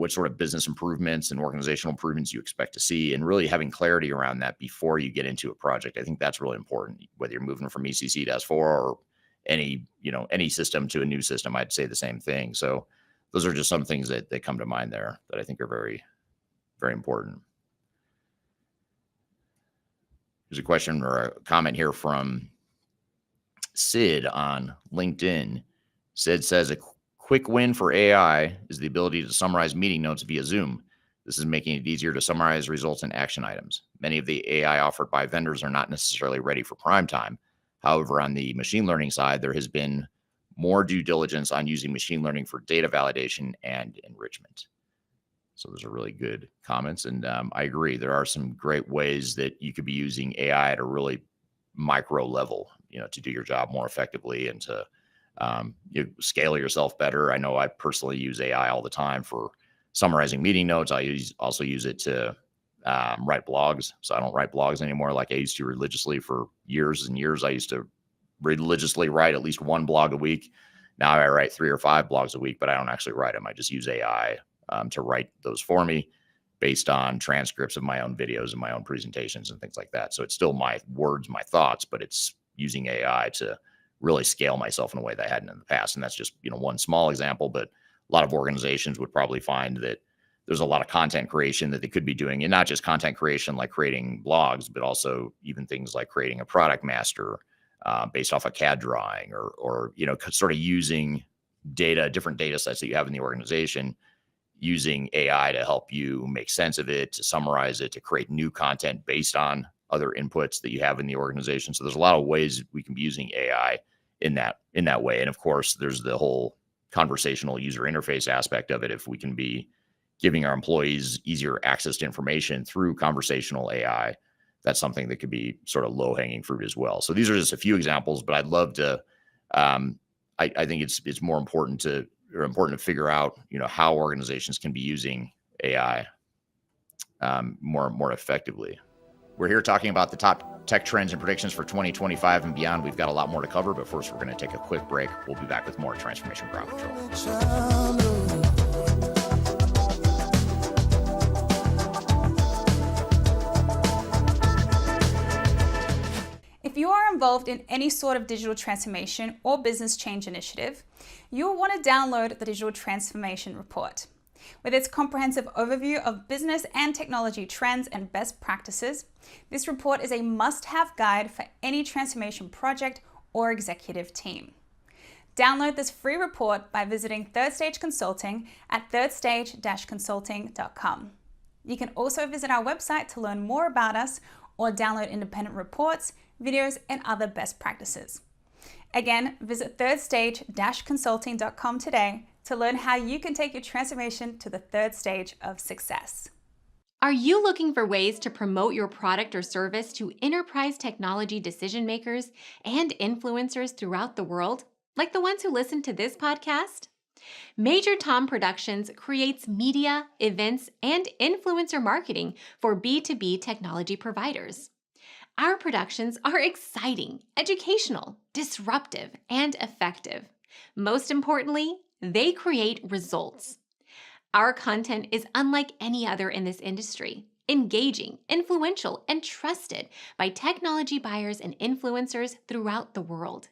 sort of business improvements and organizational improvements you expect to see, and really having clarity around that before you get into a project. I think that's really important, whether you're moving from ECC to S4 or any system to a new system. I'd say the same thing. So those are just some things that come to mind there that I think are very, very important. There's a question or a comment here from Sid on LinkedIn. Sid says, a quick win for AI is the ability to summarize meeting notes via Zoom. This is making it easier to summarize results and action items. Many of the AI offered by vendors are not necessarily ready for prime time. However, on the machine learning side, there has been more due diligence on using machine learning for data validation and enrichment. So those are really good comments. And I agree. There are some great ways that you could be using AI at a really micro level, to do your job more effectively and to scale yourself better. I know I personally use AI all the time for summarizing meeting notes. I also use it to write blogs. So I don't write blogs anymore like I used to religiously for years and years. I used to religiously write at least one blog a week. Now I write 3 or 5 blogs a week, but I don't actually write them. I just use AI to write those for me based on transcripts of my own videos and my own presentations and things like that. So it's still my words, my thoughts, but it's using AI to really scale myself in a way that I hadn't in the past. And that's just, one small example, but a lot of organizations would probably find that there's a lot of content creation that they could be doing, and not just content creation like creating blogs, but also even things like creating a product master based off a CAD drawing, or sort of using different data sets that you have in the organization, using AI to help you make sense of it, to summarize it, to create new content based on other inputs that you have in the organization. So there's a lot of ways we can be using AI in that way. And of course, there's the whole conversational user interface aspect of it. If we can be giving our employees easier access to information through conversational AI, that's something that could be sort of low-hanging fruit as well. So these are just a few examples, but I'd love to, I think it's more important to figure out, how organizations can be using AI more effectively. We're here talking about the top tech trends and predictions for 2025 and beyond. We've got a lot more to cover, but first we're going to take a quick break. We'll be back with more Transformation Ground Control. If you are involved in any sort of digital transformation or business change initiative, you'll want to download the Digital Transformation Report. With its comprehensive overview of business and technology trends and best practices, this report is a must-have guide for any transformation project or executive team. Download this free report by visiting Third Stage Consulting at thirdstage-consulting.com. You can also visit our website to learn more about us or download independent reports, videos, and other best practices. Again, visit thirdstage-consulting.com today to learn how you can take your transformation to the third stage of success. Are you looking for ways to promote your product or service to enterprise technology decision makers and influencers throughout the world, like the ones who listen to this podcast? Major Tom Productions creates media, events, and influencer marketing for B2B technology providers. Our productions are exciting, educational, disruptive, and effective. Most importantly, they create results. Our content is unlike any other in this industry, engaging, influential, and trusted by technology buyers and influencers throughout the world.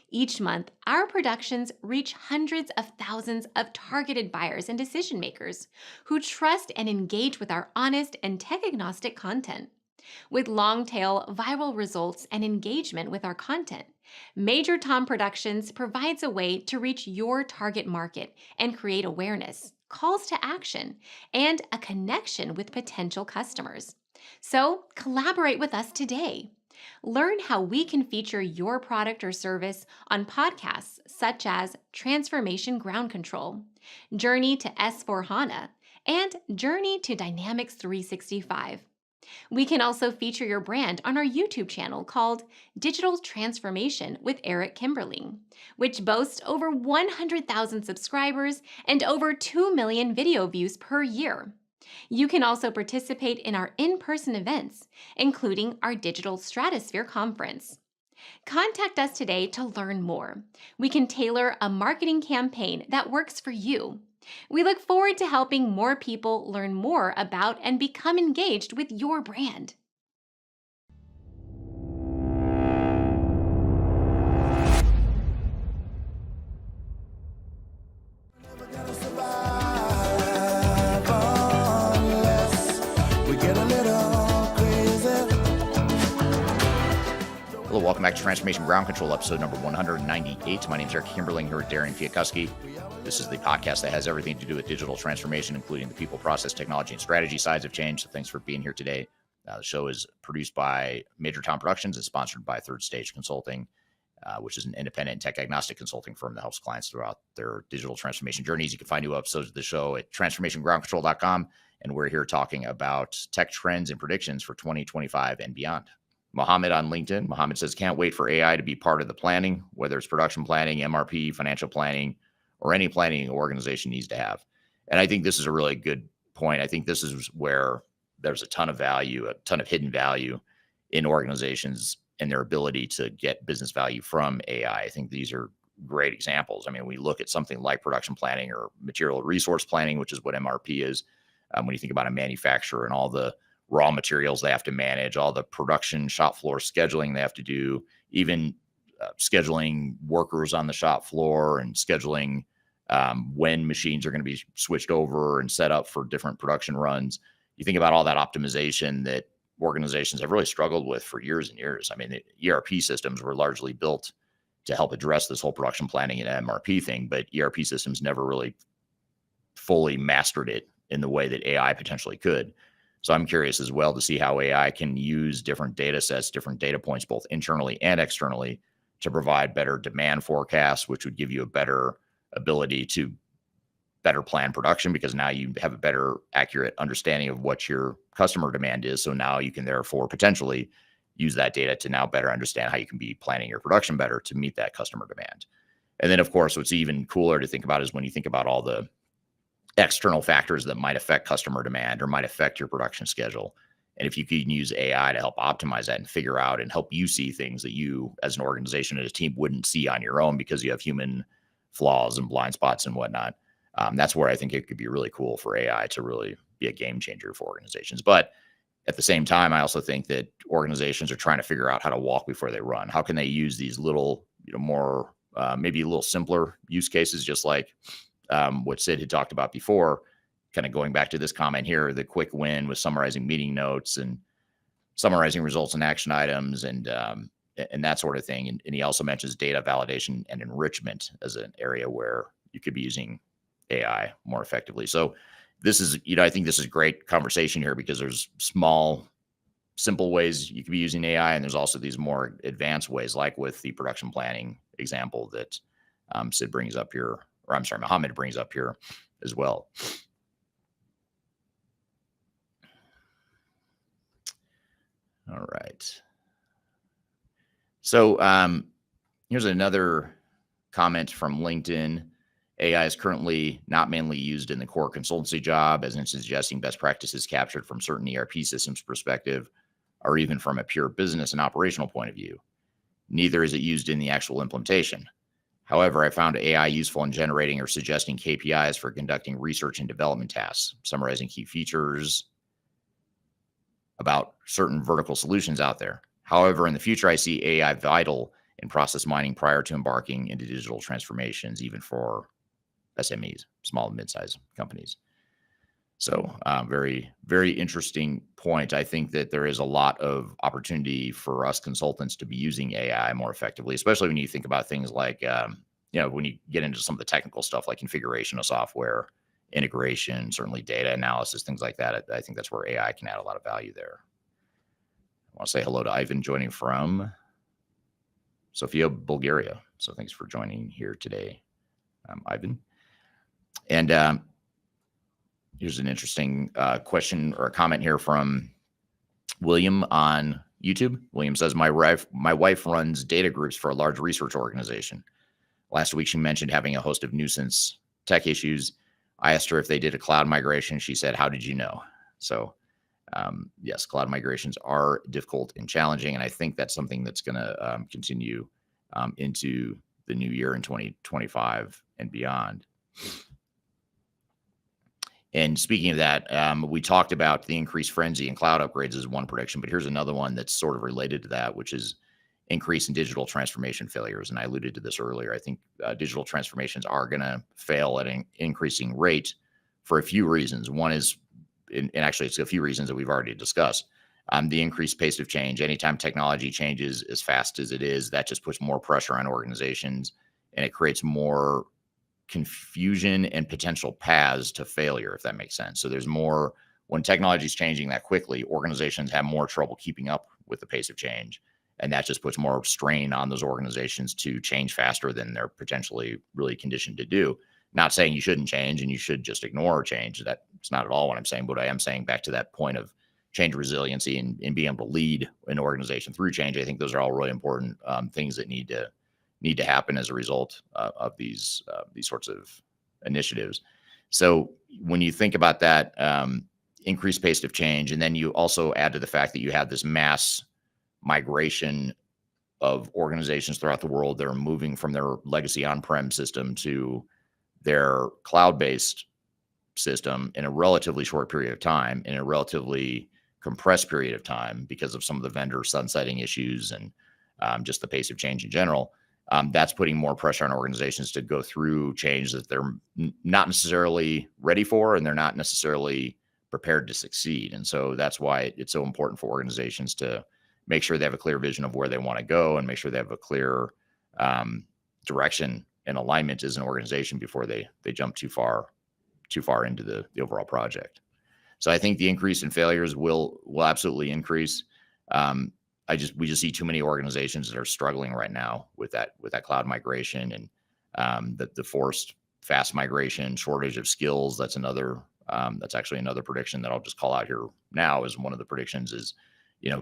Each month, our productions reach hundreds of thousands of targeted buyers and decision makers who trust and engage with our honest and tech-agnostic content. With long-tail viral results and engagement with our content, Major Tom Productions provides a way to reach your target market and create awareness, calls to action, and a connection with potential customers. So, collaborate with us today. Learn how we can feature your product or service on podcasts such as Transformation Ground Control, Journey to S4HANA, and Journey to Dynamics 365. We can also feature your brand on our YouTube channel called Digital Transformation with Eric Kimberling, which boasts over 100,000 subscribers and over 2 million video views per year. You can also participate in our in-person events, including our Digital Stratosphere Conference. Contact us today to learn more. We can tailor a marketing campaign that works for you. We look forward to helping more people learn more about and become engaged with your brand. Hello, welcome back to Transformation Ground Control, episode number 198. My name is Eric Kimberling here with Darian Chwialkowski. This is the podcast that has everything to do with digital transformation, including the people, process, technology, and strategy sides of change. So thanks for being here today. The show is produced by Major Tom Productions and sponsored by Third Stage Consulting, which is an independent and tech-agnostic consulting firm that helps clients throughout their digital transformation journeys. You can find new episodes of the show at transformationgroundcontrol.com, and we're here talking about tech trends and predictions for 2025 and beyond. Mohammed on LinkedIn. Mohammed says, can't wait for AI to be part of the planning, whether it's production planning, MRP, financial planning, or any planning an organization needs to have. And I think this is a really good point. I think this is where there's a ton of value, a ton of hidden value in organizations and their ability to get business value from AI. I think these are great examples. I mean, we look at something like production planning or material resource planning, which is what MRP is. When you think about a manufacturer and all the raw materials they have to manage, all the production shop floor scheduling they have to do, even scheduling workers on the shop floor and scheduling when machines are going to be switched over and set up for different production runs. You think about all that optimization that organizations have really struggled with for years and years. I mean, the ERP systems were largely built to help address this whole production planning and MRP thing, but ERP systems never really fully mastered it in the way that AI potentially could. So I'm curious as well to see how AI can use different data sets, different data points, both internally and externally, to provide better demand forecasts, which would give you a better ability to better plan production, because now you have a better accurate understanding of what your customer demand is. So now you can therefore potentially use that data to now better understand how you can be planning your production better to meet that customer demand. And then, of course, what's even cooler to think about is when you think about all the external factors that might affect customer demand or might affect your production schedule. And if you can use AI to help optimize that and figure out and help you see things that you as an organization and a team wouldn't see on your own because you have human flaws and blind spots and whatnot, that's where I think it could be really cool for AI to really be a game changer for organizations. But at the same time, I also think that organizations are trying to figure out how to walk before they run. How can they use these little, more, maybe a little simpler use cases, just like what Sid had talked about before, kind of going back to this comment here, the quick win with summarizing meeting notes and summarizing results and action items and that sort of thing. And he also mentions data validation and enrichment as an area where you could be using AI more effectively. So this is, I think this is great conversation here because there's small, simple ways you could be using AI. And there's also these more advanced ways, like with the production planning example that Sid brings up here. Or I'm sorry, Mohammed brings up here as well. All right. So here's another comment from LinkedIn. AI is currently not mainly used in the core consultancy job, as in suggesting best practices captured from certain ERP systems perspective or even from a pure business and operational point of view. Neither is it used in the actual implementation. However, I found AI useful in generating or suggesting KPIs for conducting research and development tasks, summarizing key features about certain vertical solutions out there. However, in the future, I see AI vital in process mining prior to embarking into digital transformations, even for SMEs, small and mid-sized companies. So very, very interesting point. I think that there is a lot of opportunity for us consultants to be using AI more effectively, especially when you think about things like, when you get into some of the technical stuff like configuration of software, integration, certainly data analysis, things like that. I think that's where AI can add a lot of value there. I want to say hello to Ivan joining from Sofia, Bulgaria. So thanks for joining here today, Ivan. And here's an interesting question or a comment here from William on YouTube. William says, my wife runs data groups for a large research organization. Last week, she mentioned having a host of nuisance tech issues. I asked her if they did a cloud migration. She said, how did you know? So yes, cloud migrations are difficult and challenging. And I think that's something that's going to continue into the new year in 2025 and beyond. And speaking of that, we talked about the increased frenzy in cloud upgrades as one prediction, but here's another one that's sort of related to that, which is increase in digital transformation failures. And I alluded to this earlier. I think digital transformations are going to fail at an increasing rate for a few reasons. One is, and actually it's a few reasons that we've already discussed. The increased pace of change. Anytime technology changes as fast as it is, that just puts more pressure on organizations, and it creates more confusion and potential paths to failure, if that makes sense. So there's more, when technology is changing that quickly, organizations have more trouble keeping up with the pace of change. And that just puts more strain on those organizations to change faster than they're potentially really conditioned to do. Not saying you shouldn't change and you should just ignore change. That's not at all what I'm saying. But I am saying, back to that point of change resiliency and being able to lead an organization through change, I think those are all really important things that need to happen as a result of these sorts of initiatives. So when you think about that increased pace of change, and then you also add to the fact that you have this mass migration of organizations throughout the world that are moving from their legacy on-prem system to their cloud-based system in a relatively short period of time, in a relatively compressed period of time, because of some of the vendor sunsetting issues and just the pace of change in general. That's putting more pressure on organizations to go through change that they're not necessarily ready for, and they're not necessarily prepared to succeed. And so that's why it's so important for organizations to make sure they have a clear vision of where they want to go, and make sure they have a clear direction and alignment as an organization before they jump too far into the overall project. So I think the increase in failures will absolutely increase. We just see too many organizations that are struggling right now with that cloud migration, and the forced fast migration, shortage of skills. That's actually another prediction that I'll just call out here now as one of the predictions is,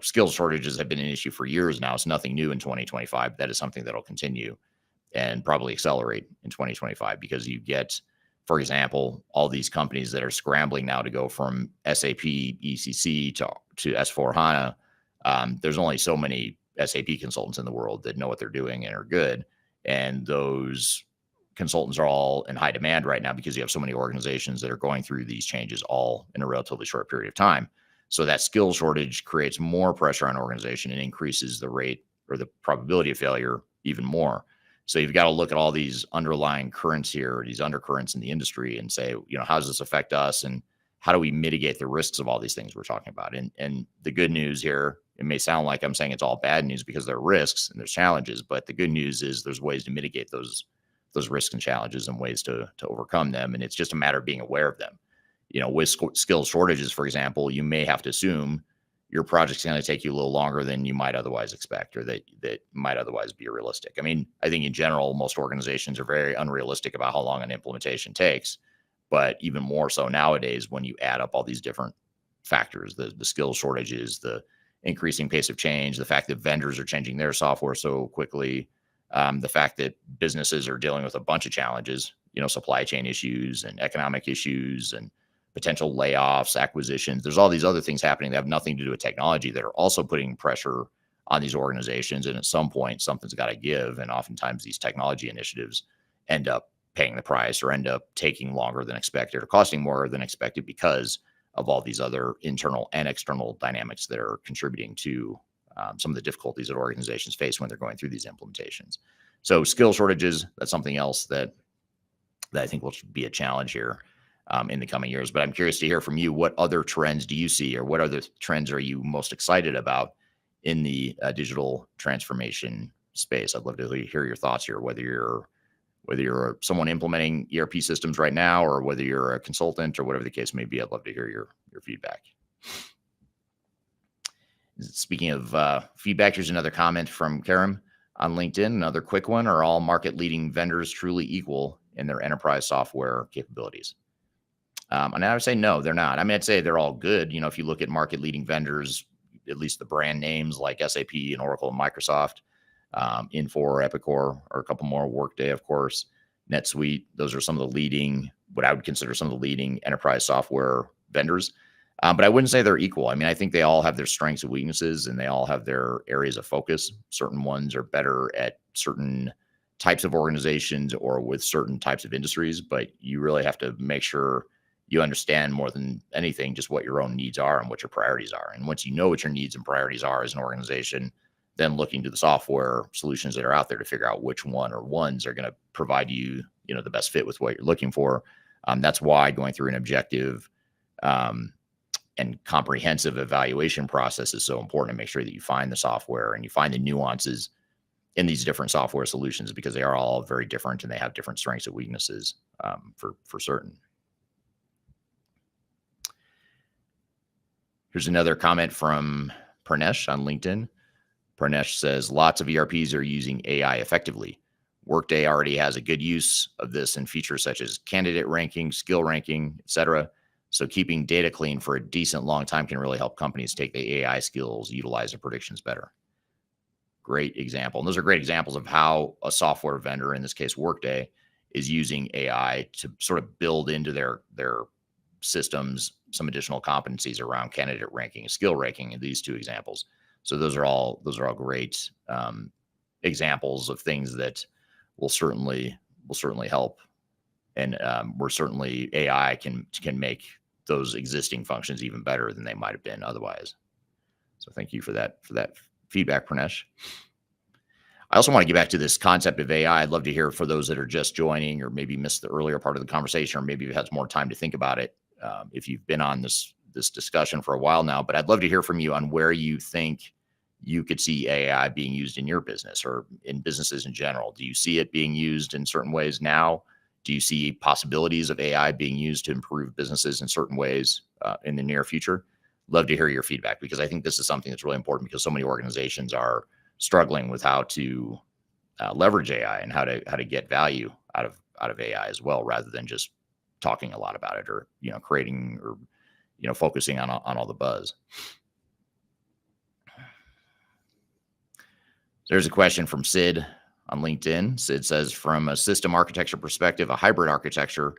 skills shortages have been an issue for years now. It's nothing new in 2025. That is something that'll continue and probably accelerate in 2025, because you get, for example, all these companies that are scrambling now to go from SAP ECC to S/4HANA. There's only so many SAP consultants in the world that know what they're doing and are good. And those consultants are all in high demand right now because you have so many organizations that are going through these changes all in a relatively short period of time. So that skill shortage creates more pressure on organization and increases the rate or the probability of failure even more. So you've got to look at all these underlying currents here, these undercurrents in the industry, and say, how does this affect us, and how do we mitigate the risks of all these things we're talking about? And the good news here, it may sound like I'm saying it's all bad news because there are risks and there's challenges, but the good news is there's ways to mitigate those risks and challenges and ways to overcome them. And it's just a matter of being aware of them. With skill shortages, for example, you may have to assume your project's going to take you a little longer than you might otherwise expect, or that might otherwise be realistic. I mean, I think in general, most organizations are very unrealistic about how long an implementation takes, but even more so nowadays when you add up all these different factors, the skill shortages, the increasing pace of change, the fact that vendors are changing their software so quickly, the fact that businesses are dealing with a bunch of challenges, supply chain issues and economic issues and potential layoffs, acquisitions. There's all these other things happening that have nothing to do with technology that are also putting pressure on these organizations. And at some point, something's got to give. And oftentimes these technology initiatives end up paying the price or end up taking longer than expected or costing more than expected because of all these other internal and external dynamics that are contributing to some of the difficulties that organizations face when they're going through these implementations. So skill shortages, that's something else that I think will be a challenge here in the coming years. But I'm curious to hear from you. What other trends do you see, or what other trends are you most excited about in the digital transformation space? I'd love to hear your thoughts here, whether you're someone implementing ERP systems right now, or whether you're a consultant or whatever the case may be. I'd love to hear your feedback. Speaking of feedback, here's another comment from Karim on LinkedIn. Another quick one. Are all market leading vendors truly equal in their enterprise software capabilities? And I would say, no, they're not. I mean, I'd say they're all good. If you look at market leading vendors, at least the brand names like SAP and Oracle and Microsoft, Infor, Epicor, or a couple more, Workday, of course, NetSuite. Those are some of the leading, what I would consider some of the leading enterprise software vendors. But I wouldn't say they're equal. I mean, I think they all have their strengths and weaknesses, and they all have their areas of focus. Certain ones are better at certain types of organizations or with certain types of industries, but you really have to make sure you understand more than anything just what your own needs are and what your priorities are. And once you know what your needs and priorities are as an organization, then looking to the software solutions that are out there to figure out which one or ones are going to provide you, the best fit with what you're looking for. That's why going through an objective and comprehensive evaluation process is so important, to make sure that you find the software and you find the nuances in these different software solutions, because they are all very different and they have different strengths and weaknesses for certain. Here's another comment from Pranesh on LinkedIn. Pranesh says, lots of ERPs are using AI effectively. Workday already has a good use of this in features such as candidate ranking, skill ranking, etc. So keeping data clean for a decent long time can really help companies take the AI skills, utilize their predictions better. Great example. And those are great examples of how a software vendor, in this case Workday, is using AI to sort of build into their systems some additional competencies around candidate ranking and skill ranking in these two examples. So those are all great examples of things that will certainly help. And we're certainly, AI can make those existing functions even better than they might have been otherwise. So thank you for that feedback, Pranesh. I also want to get back to this concept of AI. I'd love to hear for those that are just joining, or maybe missed the earlier part of the conversation, or maybe you've had more time to think about it, if you've been on this discussion for a while now. But I'd love to hear from you on where you think you could see AI being used in your business or in businesses in general. Do you see it being used in certain ways now? Do you see possibilities of AI being used to improve businesses in certain ways in the near future? Love to hear your feedback, because I think this is something that's really important, because so many organizations are struggling with how to leverage AI and how to get value out of AI as well, rather than just talking a lot about it, or creating, or focusing on all the buzz. There's a question from Sid on LinkedIn. Sid says, from a system architecture perspective, a hybrid architecture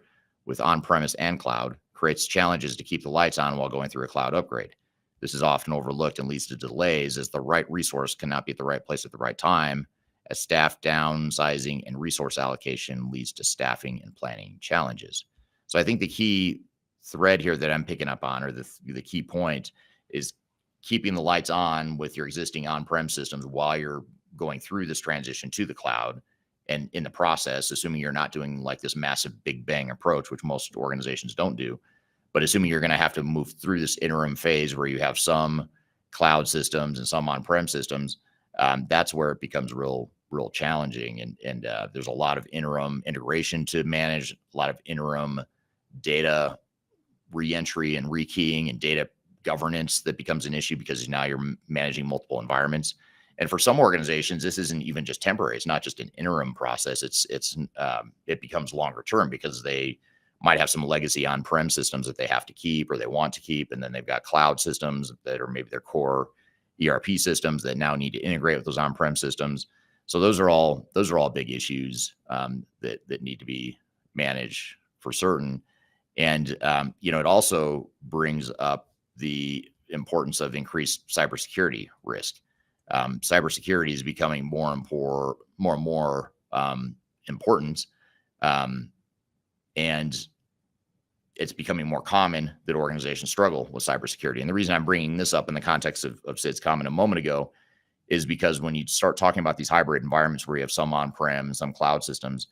with on-premise and cloud creates challenges to keep the lights on while going through a cloud upgrade. This is often overlooked and leads to delays, as the right resource cannot be at the right place at the right time, as staff downsizing and resource allocation leads to staffing and planning challenges. So I think the key thread here that I'm picking up on, or the key point, is keeping the lights on with your existing on-prem systems while you're going through this transition to the cloud. And in the process, assuming you're not doing like this massive big bang approach, which most organizations don't do, but assuming you're going to have to move through this interim phase where you have some cloud systems and some on-prem systems, that's where it becomes real challenging. And there's a lot of interim integration to manage, a lot of interim data reentry and rekeying and data governance that becomes an issue, because now you're managing multiple environments. And for some organizations, this isn't even just temporary. It's not just an interim process. It becomes longer term, because they might have some legacy on-prem systems that they have to keep or they want to keep. And then they've got cloud systems that are maybe their core ERP systems that now need to integrate with those on-prem systems. So those are all big issues that need to be managed for certain. And, it also brings up the importance of increased cybersecurity risk. Cybersecurity is becoming more and more important. And it's becoming more common that organizations struggle with cybersecurity. And the reason I'm bringing this up in the context of Sid's comment a moment ago is because when you start talking about these hybrid environments where you have some on-prem, some cloud systems,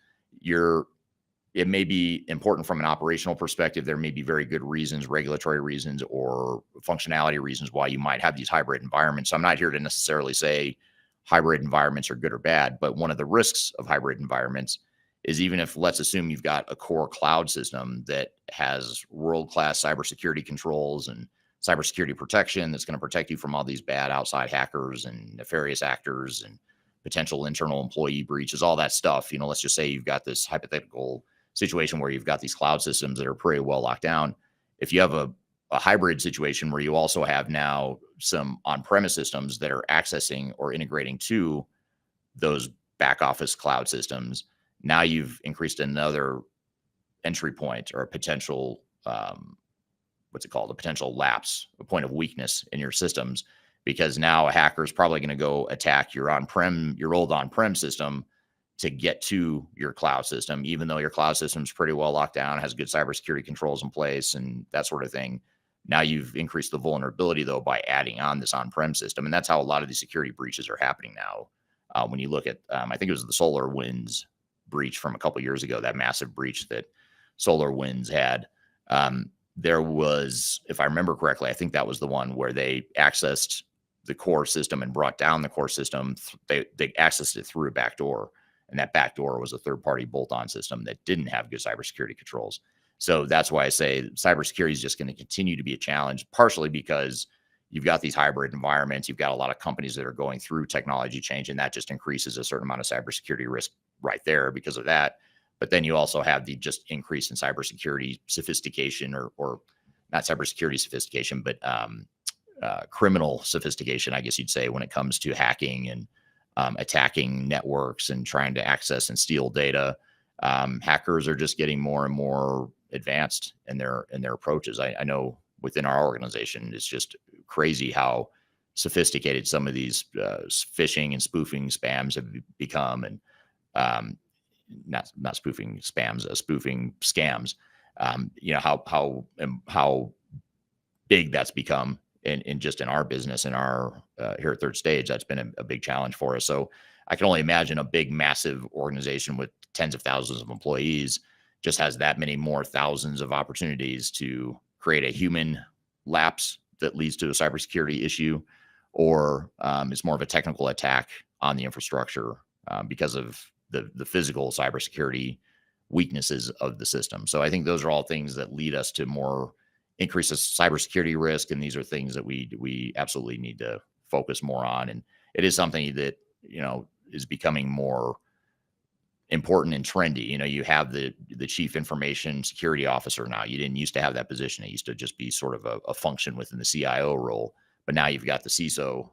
it may be important from an operational perspective. There may be very good reasons, regulatory reasons, or functionality reasons why you might have these hybrid environments. So I'm not here to necessarily say hybrid environments are good or bad, but one of the risks of hybrid environments is, even if, let's assume you've got a core cloud system that has world-class cybersecurity controls and cybersecurity protection that's going to protect you from all these bad outside hackers and nefarious actors and potential internal employee breaches, all that stuff. Let's just say you've got this hypothetical situation where you've got these cloud systems that are pretty well locked down. If you have a hybrid situation where you also have now some on-premise systems that are accessing or integrating to those back office cloud systems, now you've increased another entry point, or a potential, a potential lapse, a point of weakness in your systems, because now a hacker is probably going to go attack your old on-prem system to get to your cloud system, even though your cloud system is pretty well locked down, has good cybersecurity controls in place and that sort of thing. Now you've increased the vulnerability, though, by adding on this on-prem system. And that's how a lot of these security breaches are happening now. When you look at, I think it was the SolarWinds breach from a couple of years ago, that massive breach that SolarWinds had. There was, if I remember correctly, I think that was the one where they accessed the core system and brought down the core system. They accessed it through a backdoor. And that backdoor was a third-party bolt-on system that didn't have good cybersecurity controls. So that's why I say cybersecurity is just going to continue to be a challenge, partially because you've got these hybrid environments. You've got a lot of companies that are going through technology change, and that just increases a certain amount of cybersecurity risk right there because of that. But then you also have the just increase in cybersecurity sophistication, or not cybersecurity sophistication, but criminal sophistication, I guess you'd say, when it comes to hacking and attacking networks and trying to access and steal data. Hackers are just getting more and more advanced in their approaches. I know within our organization, it's just crazy how sophisticated some of these phishing and spoofing spams have become, and not spoofing spams, spoofing scams. How big that's become. In just in our business, in our here at Third Stage, that's been a big challenge for us. So I can only imagine a big, massive organization with tens of thousands of employees just has that many more thousands of opportunities to create a human lapse that leads to a cybersecurity issue, or it's more of a technical attack on the infrastructure because of the physical cybersecurity weaknesses of the system. So I think those are all things that lead us to more increases cybersecurity risk, and these are things that we absolutely need to focus more on. And it is something that is becoming more important and trendy. You have the chief information security officer now. You didn't used to have that position. It used to just be sort of a function within the CIO role, but now you've got the CISO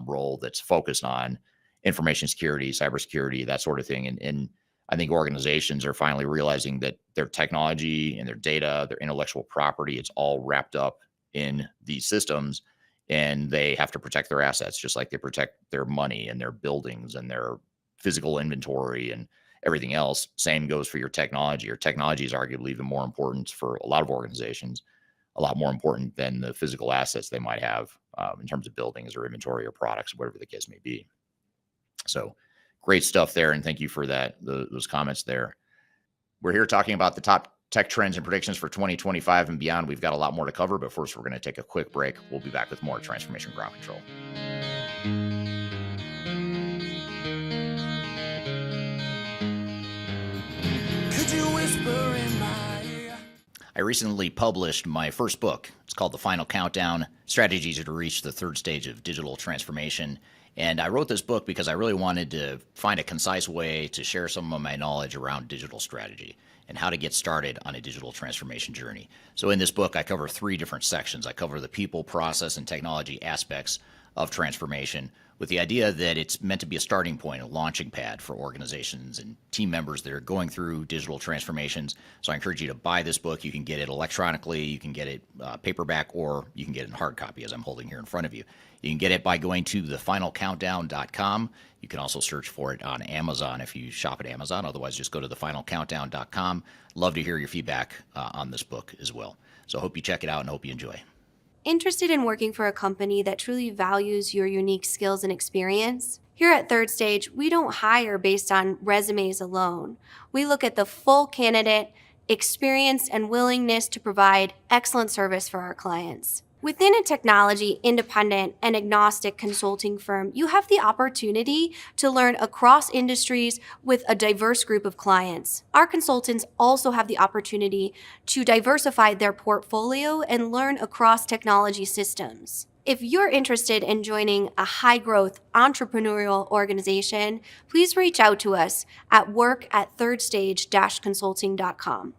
role that's focused on information security, cybersecurity, that sort of thing. And I think organizations are finally realizing that their technology and their data, their intellectual property, it's all wrapped up in these systems, and they have to protect their assets just like they protect their money and their buildings and their physical inventory and everything else. Same goes for your technology. Your technology is arguably even more important for a lot of organizations, a lot more important than the physical assets they might have in terms of buildings or inventory or products, whatever the case may be. So great stuff there, and thank you for those comments there. We're here talking about the top tech trends and predictions for 2025 and beyond. We've got a lot more to cover, but first we're going to take a quick break. We'll be back with more Transformation Ground Control. Could you whisper in my ear? I recently published my first book. It's called The Final Countdown: Strategies to Reach the Third Stage of Digital Transformation. And I wrote this book because I really wanted to find a concise way to share some of my knowledge around digital strategy and how to get started on a digital transformation journey. So in this book, I cover 3 different sections. I cover the people, process, and technology aspects of transformation. with the idea that it's meant to be a starting point, a launching pad for organizations and team members that are going through digital transformations. So I encourage you to buy this book. You can get it electronically, you can get it paperback, or you can get it in hard copy as I'm holding here in front of you. You can get it by going to thefinalcountdown.com. You can also search for it on Amazon if you shop at Amazon. Otherwise, just go to thefinalcountdown.com. Love to hear your feedback on this book as well. So I hope you check it out and hope you enjoy. Interested in working for a company that truly values your unique skills and experience? Here at Third Stage, we don't hire based on resumes alone. We look at the full candidate, experience, and willingness to provide excellent service for our clients. Within a technology, independent, and agnostic consulting firm, you have the opportunity to learn across industries with a diverse group of clients. Our consultants also have the opportunity to diversify their portfolio and learn across technology systems. If you're interested in joining a high-growth entrepreneurial organization, please reach out to us at work@thirdstage-consulting.com.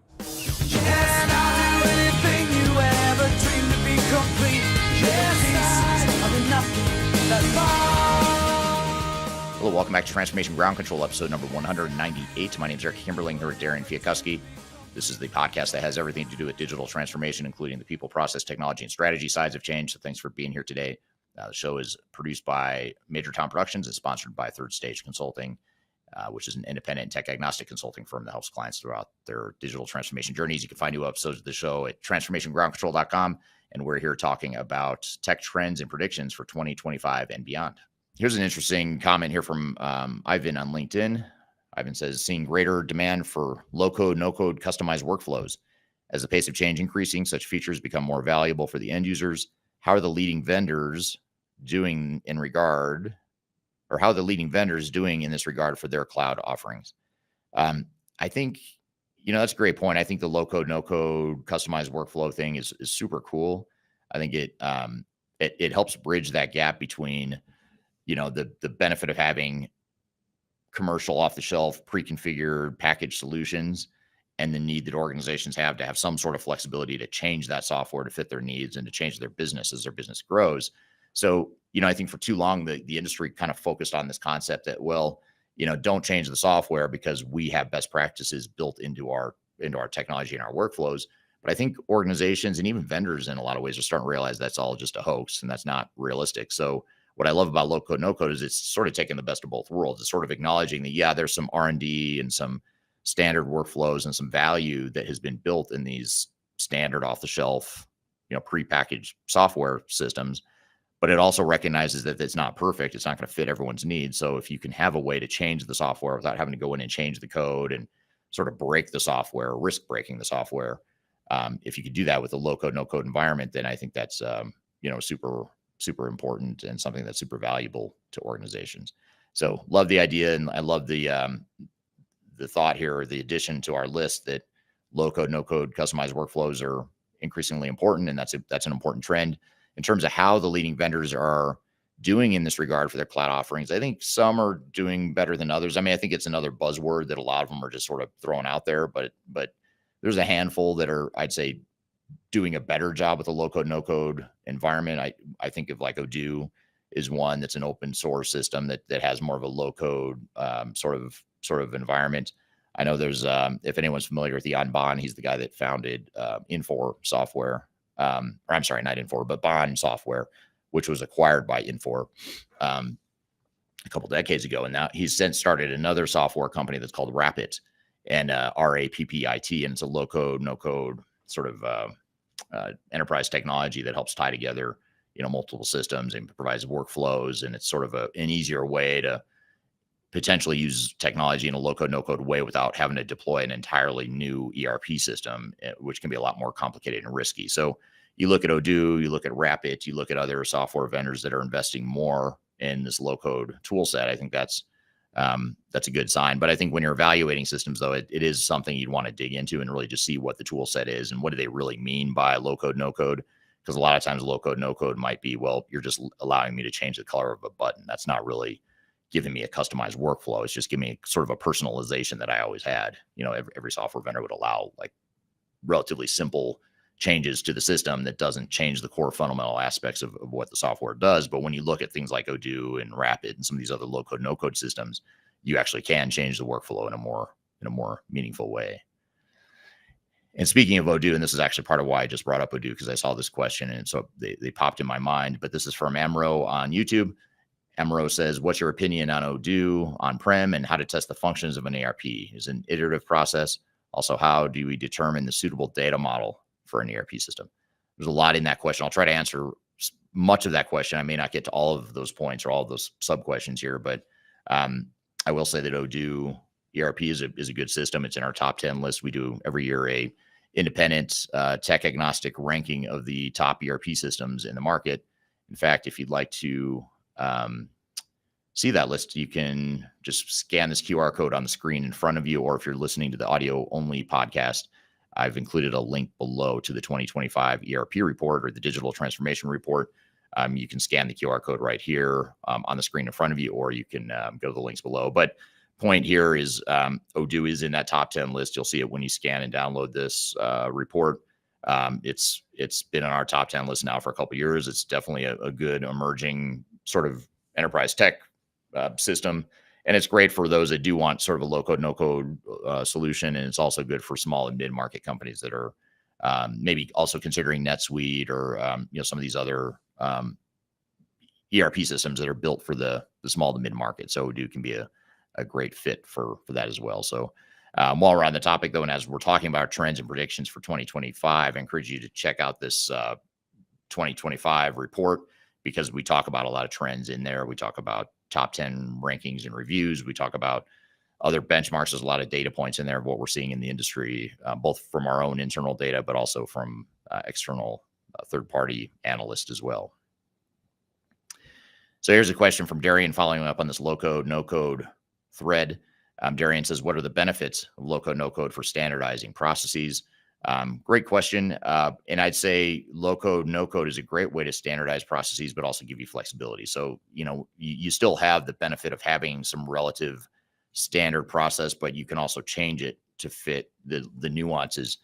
Hello, welcome back to Transformation Ground Control, episode number 198. My name is Eric Kimberling here with Darian Chwialkowski. This is the podcast that has everything to do with digital transformation, including the people, process, technology, and strategy sides of change. So thanks for being here today. The show is produced by Major Tom Productions. It's sponsored by Third Stage Consulting, which is an independent tech agnostic consulting firm that helps clients throughout their digital transformation journeys. You can find new episodes of the show at transformationgroundcontrol.com. And we're here talking about tech trends and predictions for 2025 and beyond. Here's an interesting comment here from Ivan on LinkedIn. Ivan says, seeing greater demand for low-code, no-code customized workflows. As the pace of change increasing, such features become more valuable for the end users. How are the leading vendors doing in this regard for their cloud offerings? I think, that's a great point. I think the low-code, no-code customized workflow thing is super cool. I think it helps bridge that gap between, the benefit of having commercial off-the-shelf pre-configured package solutions and the need that organizations have to have some sort of flexibility to change that software to fit their needs and to change their business as their business grows. So, I think for too long, the industry kind of focused on this concept that, don't change the software because we have best practices built into our technology and our workflows. But I think organizations and even vendors in a lot of ways are starting to realize that's all just a hoax and that's not realistic. So what I love about low code, no code is it's sort of taking the best of both worlds. It's sort of acknowledging that, there's some R&D and some standard workflows and some value that has been built in these standard off the shelf, prepackaged software systems. But it also recognizes that it's not perfect. It's not going to fit everyone's needs. So if you can have a way to change the software without having to go in and change the code and sort of break the software, risk breaking the software, if you could do that with a low code, no code environment, then I think that's, super, super important and something that's super valuable to organizations. So love the idea. And I love the thought here, or the addition to our list that low code, no code customized workflows are increasingly important. And that's an important trend. In terms of how the leading vendors are doing in this regard for their cloud offerings, I think some are doing better than others. I mean, I think it's another buzzword that a lot of them are just sort of throwing out there, but there's a handful that are, I'd say, doing a better job with a low code, no code environment. I think of like Odoo is one that's an open source system that has more of a low code sort of environment. I know there's, if anyone's familiar with Jan Bond, he's the guy that founded Infor software. Or I'm sorry, not Infor, but Bond Software, which was acquired by Infor a couple decades ago. And now he's since started another software company that's called Rapid, and RAPPIT, and it's a low code, no code sort of enterprise technology that helps tie together, multiple systems and provides workflows. And it's sort of an easier way to potentially use technology in a low code, no code way without having to deploy an entirely new ERP system, which can be a lot more complicated and risky. So you look at Odoo, you look at Rapid, you look at other software vendors that are investing more in this low code tool set. I think that's a good sign. But I think when you're evaluating systems, though, it is something you'd want to dig into and really just see what the tool set is and what do they really mean by low code, no code. Because a lot of times low code, no code might be, well, you're just allowing me to change the color of a button. That's not really giving me a customized workflow. It's just giving me sort of a personalization that I always had. Every software vendor would allow like relatively simple changes to the system that doesn't change the core fundamental aspects of what the software does. But when you look at things like Odoo and Rapid and some of these other low code, no code systems, you actually can change the workflow in a more meaningful way. And speaking of Odoo, and this is actually part of why I just brought up Odoo, because I saw this question and so they popped in my mind, but this is from Emro on YouTube. Emro says, what's your opinion on Odoo on-prem and how to test the functions of an ERP? Is an iterative process? Also, how do we determine the suitable data model for an ERP system? There's a lot in that question. I'll try to answer much of that question. I may not get to all of those points or all of those sub-questions here, but I will say that Odoo ERP is a good system. It's in our top 10 list. We do every year a independent tech agnostic ranking of the top ERP systems in the market. In fact, if you'd like to see that list, you can just scan this QR code on the screen in front of you, or if you're listening to the audio only podcast, I've included a link below to the 2025 ERP report or the digital transformation report. You can scan the QR code right here on the screen in front of you, or you can go to the links below. But point here is Odoo is in that top 10 list. You'll see it when you scan and download this report. It's been on our top 10 list now for a couple of years. It's definitely a good emerging sort of enterprise tech system. And it's great for those that do want sort of a low code, no code solution. And it's also good for small and mid-market companies that are maybe also considering NetSuite or some of these other ERP systems that are built for the small to mid-market. So Odoo can be a great fit for that as well. So while we're on the topic though, and as we're talking about trends and predictions for 2025, I encourage you to check out this 2025 report, because we talk about a lot of trends in there. We talk about top 10 rankings and reviews. We talk about other benchmarks. There's a lot of data points in there of what we're seeing in the industry, both from our own internal data, but also from external third-party analysts as well. So here's a question from Darian following up on this low code, no code thread. Darian says, what are the benefits of low code, no code for standardizing processes? Great question. And I'd say low code, no code is a great way to standardize processes, but also give you flexibility. So, you still have the benefit of having some relative standard process, but you can also change it to fit the nuances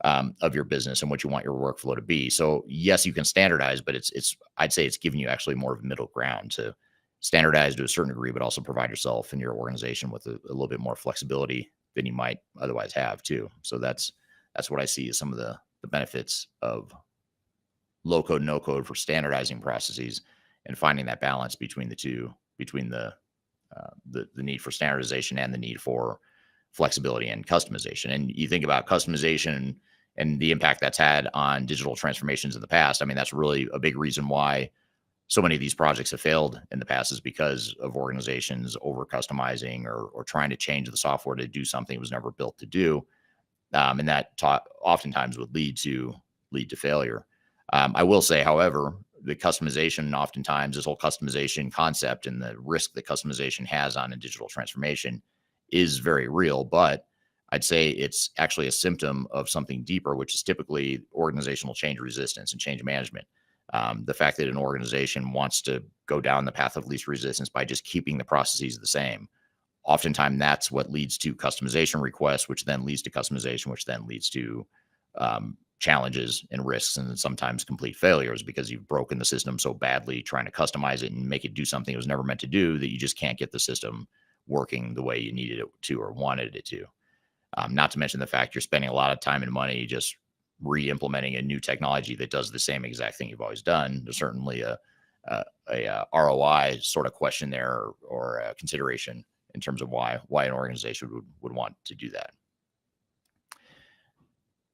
of your business and what you want your workflow to be. So yes, you can standardize, but I'd say it's giving you actually more of a middle ground to standardize to a certain degree, but also provide yourself and your organization with a little bit more flexibility than you might otherwise have too. So that's what I see as some of the benefits of low code, no code for standardizing processes and finding that balance between the two, between the need for standardization and the need for flexibility and customization. And you think about customization and the impact that's had on digital transformations in the past. I mean, that's really a big reason why so many of these projects have failed in the past, is because of organizations over customizing or trying to change the software to do something it was never built to do. And that oftentimes would lead to failure. I will say, however, the customization, oftentimes this whole customization concept and the risk that customization has on a digital transformation is very real, but I'd say it's actually a symptom of something deeper, which is typically organizational change resistance and change management. The fact that an organization wants to go down the path of least resistance by just keeping the processes the same. Oftentimes that's what leads to customization requests, which then leads to customization, which then leads to challenges and risks, and sometimes complete failures, because you've broken the system so badly trying to customize it and make it do something it was never meant to do that you just can't get the system working the way you needed it to or wanted it to. Not to mention the fact you're spending a lot of time and money just re-implementing a new technology that does the same exact thing you've always done. There's certainly a ROI sort of question there, or a consideration in terms of why an organization would want to do that.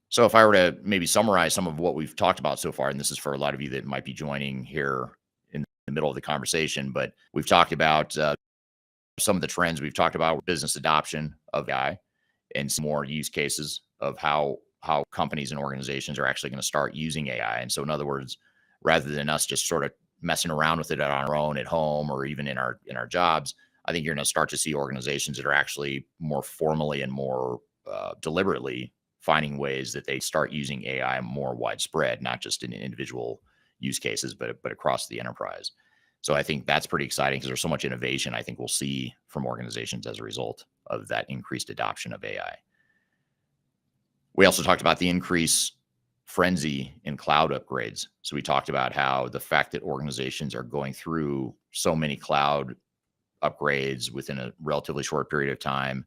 So if I were to maybe summarize some of what we've talked about so far, and this is for a lot of you that might be joining here in the middle of the conversation, but we've talked about some of the trends. We've talked about business adoption of AI and some more use cases of how companies and organizations are actually going to start using AI. And so in other words, rather than us just sort of messing around with it on our own at home or even in our jobs, I think you're going to start to see organizations that are actually more formally and more deliberately finding ways that they start using AI more widespread, not just in individual use cases, but across the enterprise. So I think that's pretty exciting, because there's so much innovation I think we'll see from organizations as a result of that increased adoption of AI. We also talked about the increase frenzy in cloud upgrades. So we talked about how the fact that organizations are going through so many cloud upgrades within a relatively short period of time.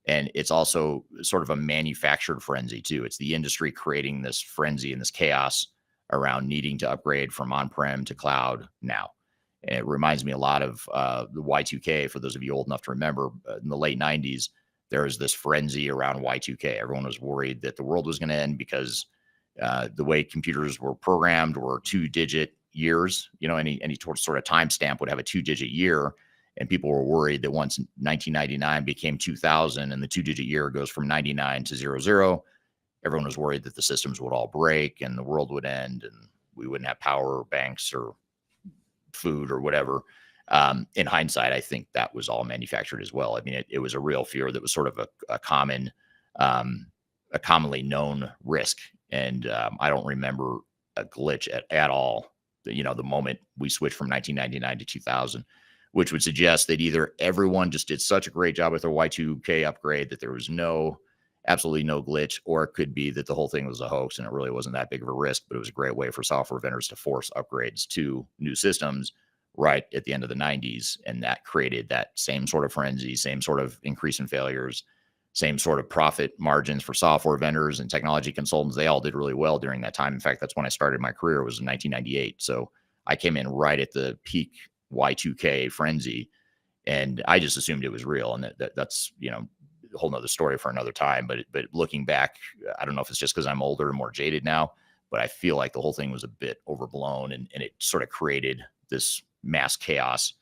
And it's also sort of a manufactured frenzy too. It's the industry creating this frenzy and this chaos around needing to upgrade from on-prem to cloud now. And it reminds me a lot of the Y2K. For those of you old enough to remember, in the late 90s, there was this frenzy around Y2K. Everyone was worried that the world was going to end because the way computers were programmed were 2-digit years. You know, any sort of timestamp would have a 2-digit year. And people were worried that once 1999 became 2000 and the 2-digit year goes from 99 to 00, everyone was worried that the systems would all break and the world would end and we wouldn't have power or banks or food or whatever. In hindsight, I think that was all manufactured as well. I mean, it was a real fear that was sort of a commonly known risk. And I don't remember a glitch at all, the moment we switched from 1999 to 2000, which would suggest that either everyone just did such a great job with their Y2K upgrade that there was absolutely no glitch, or it could be that the whole thing was a hoax and it really wasn't that big of a risk, but it was a great way for software vendors to force upgrades to new systems right at the end of the 90s. And that created that same sort of frenzy, same sort of increase in failures, same sort of profit margins for software vendors and technology consultants. They all did really well during that time. In fact, that's when I started my career, was in 1998. So I came in right at the peak Y2K frenzy, and I just assumed it was real. And that's, a whole nother story for another time. But looking back, I don't know if it's just because I'm older and more jaded now, but I feel like the whole thing was a bit overblown, and it sort of created this mass chaos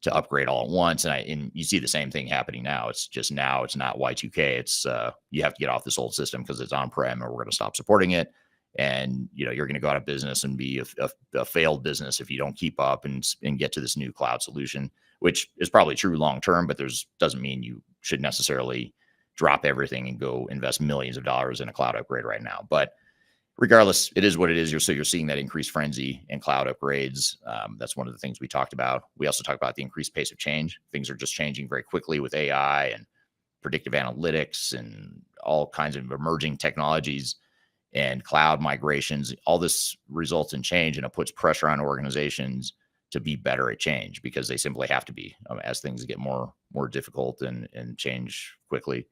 to upgrade all at once. And you see the same thing happening now. It's just now it's not Y2K. It's you have to get off this old system because it's on-prem or we're going to stop supporting it. And, you're going to go out of business and be a failed business if you don't keep up and get to this new cloud solution, which is probably true long-term, but doesn't mean you should necessarily drop everything and go invest millions of dollars in a cloud upgrade right now. But regardless, it is what it is. You're seeing that increased frenzy in cloud upgrades. That's one of the things we talked about. We also talked about the increased pace of change. Things are just changing very quickly with AI and predictive analytics and all kinds of emerging technologies and cloud migrations. All this results in change, and it puts pressure on organizations to be better at change because they simply have to be as things get more difficult and change quickly.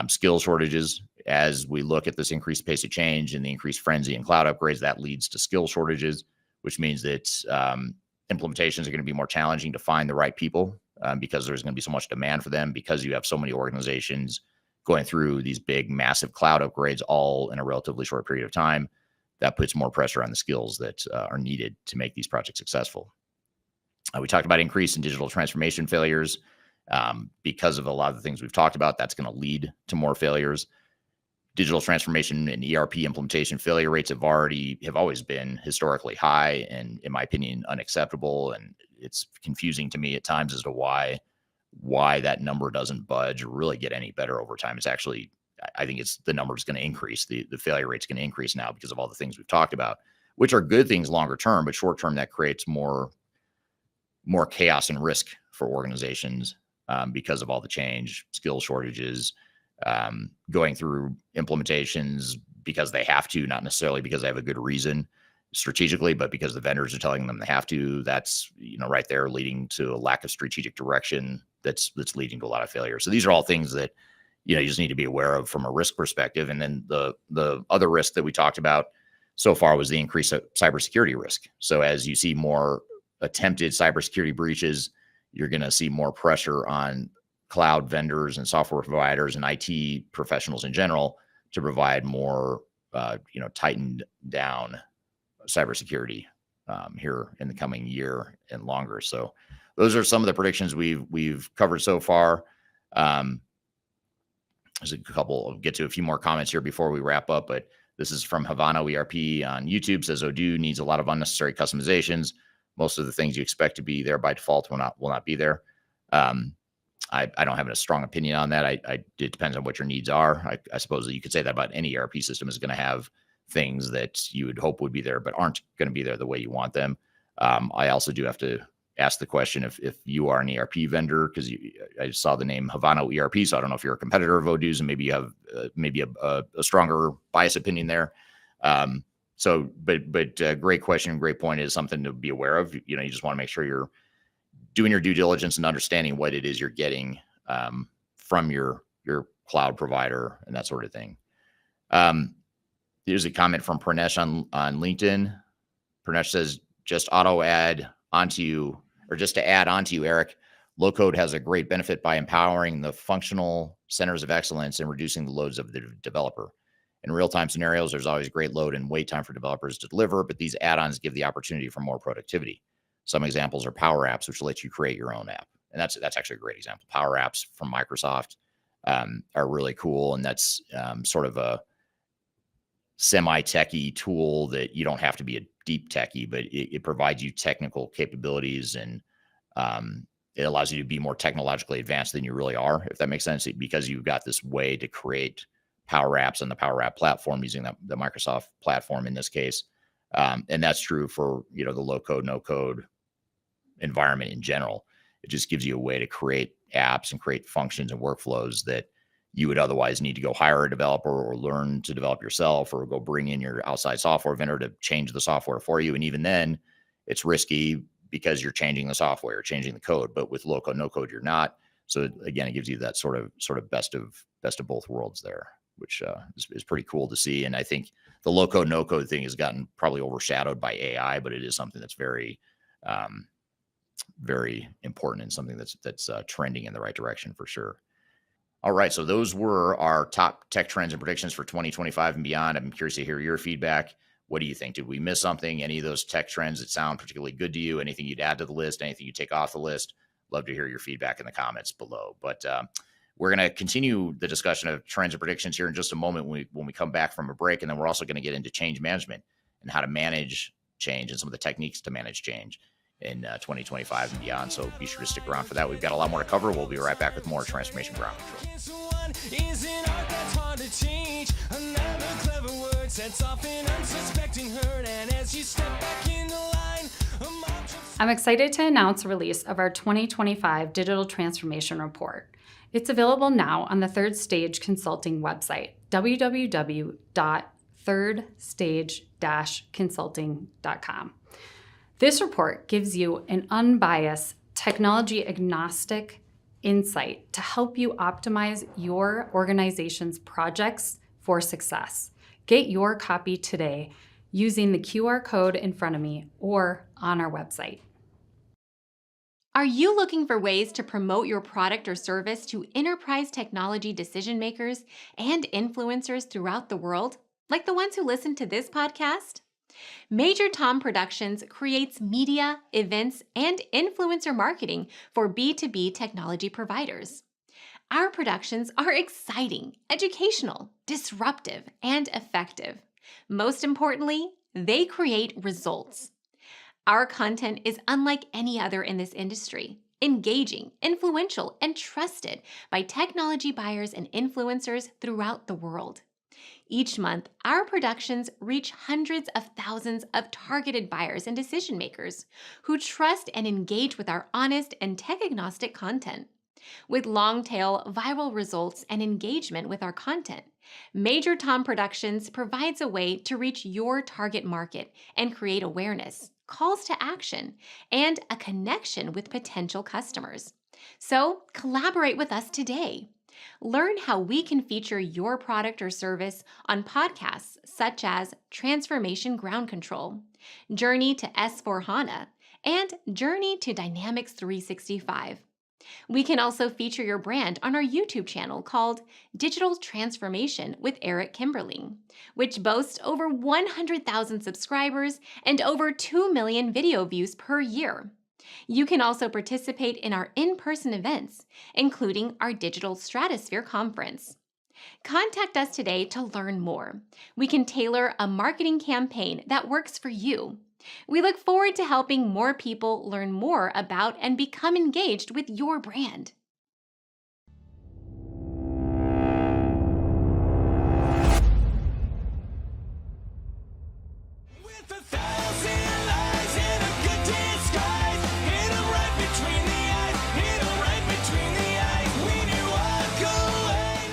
Skill shortages, as we look at this increased pace of change and the increased frenzy in cloud upgrades, that leads to skill shortages, which means that implementations are going to be more challenging to find the right people because there's going to be so much demand for them, because you have so many organizations going through these big, massive cloud upgrades all in a relatively short period of time. That puts more pressure on the skills that are needed to make these projects successful. We talked about increase in digital transformation failures. Because of a lot of the things we've talked about, that's going to lead to more failures. Digital transformation and ERP implementation failure rates have always been historically high and, in my opinion, unacceptable. And it's confusing to me at times as to why that number doesn't budge or really get any better over time. It's actually, I think the number is going to increase. The failure rate's going to increase now because of all the things we've talked about, which are good things longer term, but short term that creates more chaos and risk for organizations because of all the change, skill shortages, going through implementations because they have to, not necessarily because they have a good reason strategically, but because the vendors are telling them they have to. That's right there leading to a lack of strategic direction. That's leading to a lot of failure. So these are all things that you just need to be aware of from a risk perspective. And then the other risk that we talked about so far was the increase of cybersecurity risk. So as you see more attempted cybersecurity breaches, you're going to see more pressure on cloud vendors and software providers and IT professionals in general to provide more, tightened down cybersecurity here in the coming year and longer. So those are some of the predictions we've covered so far. There's a couple. I'll get to a few more comments here before we wrap up, but this is from Havana ERP on YouTube. Says Odoo needs a lot of unnecessary customizations. Most of the things you expect to be there by default will not be there. I don't have a strong opinion on that. It depends on what your needs are. I suppose that you could say that about any ERP system is going to have things that you would hope would be there, but aren't going to be there the way you want them. I also do have to ask the question if you are an ERP vendor, because I saw the name Havana ERP, so I don't know if you're a competitor of Odoo's and maybe you have a stronger bias opinion there. But great question, great point, is something to be aware of. You just want to make sure you're doing your due diligence and understanding what it is you're getting from your cloud provider and that sort of thing. Here's a comment from Pranesh on LinkedIn. Pranesh says, just to add onto you, Eric, low code has a great benefit by empowering the functional centers of excellence and reducing the loads of the developer. In real-time scenarios, there's always great load and wait time for developers to deliver, but these add-ons give the opportunity for more productivity. Some examples are Power Apps, which let you create your own app. And that's actually a great example. Power Apps from Microsoft are really cool. And that's sort of a semi-techie tool that you don't have to be a deep techie, but it provides you technical capabilities, and it allows you to be more technologically advanced than you really are, if that makes sense, because you've got this way to create Power Apps on the Power App platform using the Microsoft platform in this case. And that's true for, the low code, no code environment in general. It just gives you a way to create apps and create functions and workflows that you would otherwise need to go hire a developer or learn to develop yourself, or go bring in your outside software vendor to change the software for you. And even then it's risky because you're changing the software, changing the code, but with low code, no code, you're not. So again, it gives you that sort of best of both worlds there, which is pretty cool to see. And I think the low code, no code thing has gotten probably overshadowed by AI, but it is something that's very, very important, and something that's trending in the right direction for sure. All right. So those were our top tech trends and predictions for 2025 and beyond. I'm curious to hear your feedback. What do you think? Did we miss something? Any of those tech trends that sound particularly good to you? Anything you'd add to the list? Anything you take off the list? Love to hear your feedback in the comments below. But we're going to continue the discussion of trends and predictions here in just a moment when we come back from a break. And then we're also going to get into change management and how to manage change and some of the techniques to manage change in 2025 and beyond. So be sure to stick around for that. We've got a lot more to cover. We'll be right back with more Transformation Ground Control. I'm excited to announce the release of our 2025 Digital Transformation Report. It's available now on the Third Stage Consulting website, www.thirdstage-consulting.com. This report gives you an unbiased, technology-agnostic insight to help you optimize your organization's projects for success. Get your copy today using the QR code in front of me or on our website. Are you looking for ways to promote your product or service to enterprise technology decision makers and influencers throughout the world, like the ones who listen to this podcast? Major Tom Productions creates media, events, and influencer marketing for B2B technology providers. Our productions are exciting, educational, disruptive, and effective. Most importantly, they create results. Our content is unlike any other in this industry, engaging, influential, and trusted by technology buyers and influencers throughout the world. Each month, our productions reach hundreds of thousands of targeted buyers and decision makers who trust and engage with our honest and tech-agnostic content. With long-tail viral results and engagement with our content, Major Tom Productions provides a way to reach your target market and create awareness, calls to action, and a connection with potential customers. So collaborate with us today. Learn how we can feature your product or service on podcasts such as Transformation Ground Control, Journey to S/4HANA, and Journey to Dynamics 365. We can also feature your brand on our YouTube channel called Digital Transformation with Eric Kimberling, which boasts over 100,000 subscribers and over 2 million video views per year. You can also participate in our in-person events, including our Digital Stratosphere Conference. Contact us today to learn more. We can tailor a marketing campaign that works for you. We look forward to helping more people learn more about and become engaged with your brand.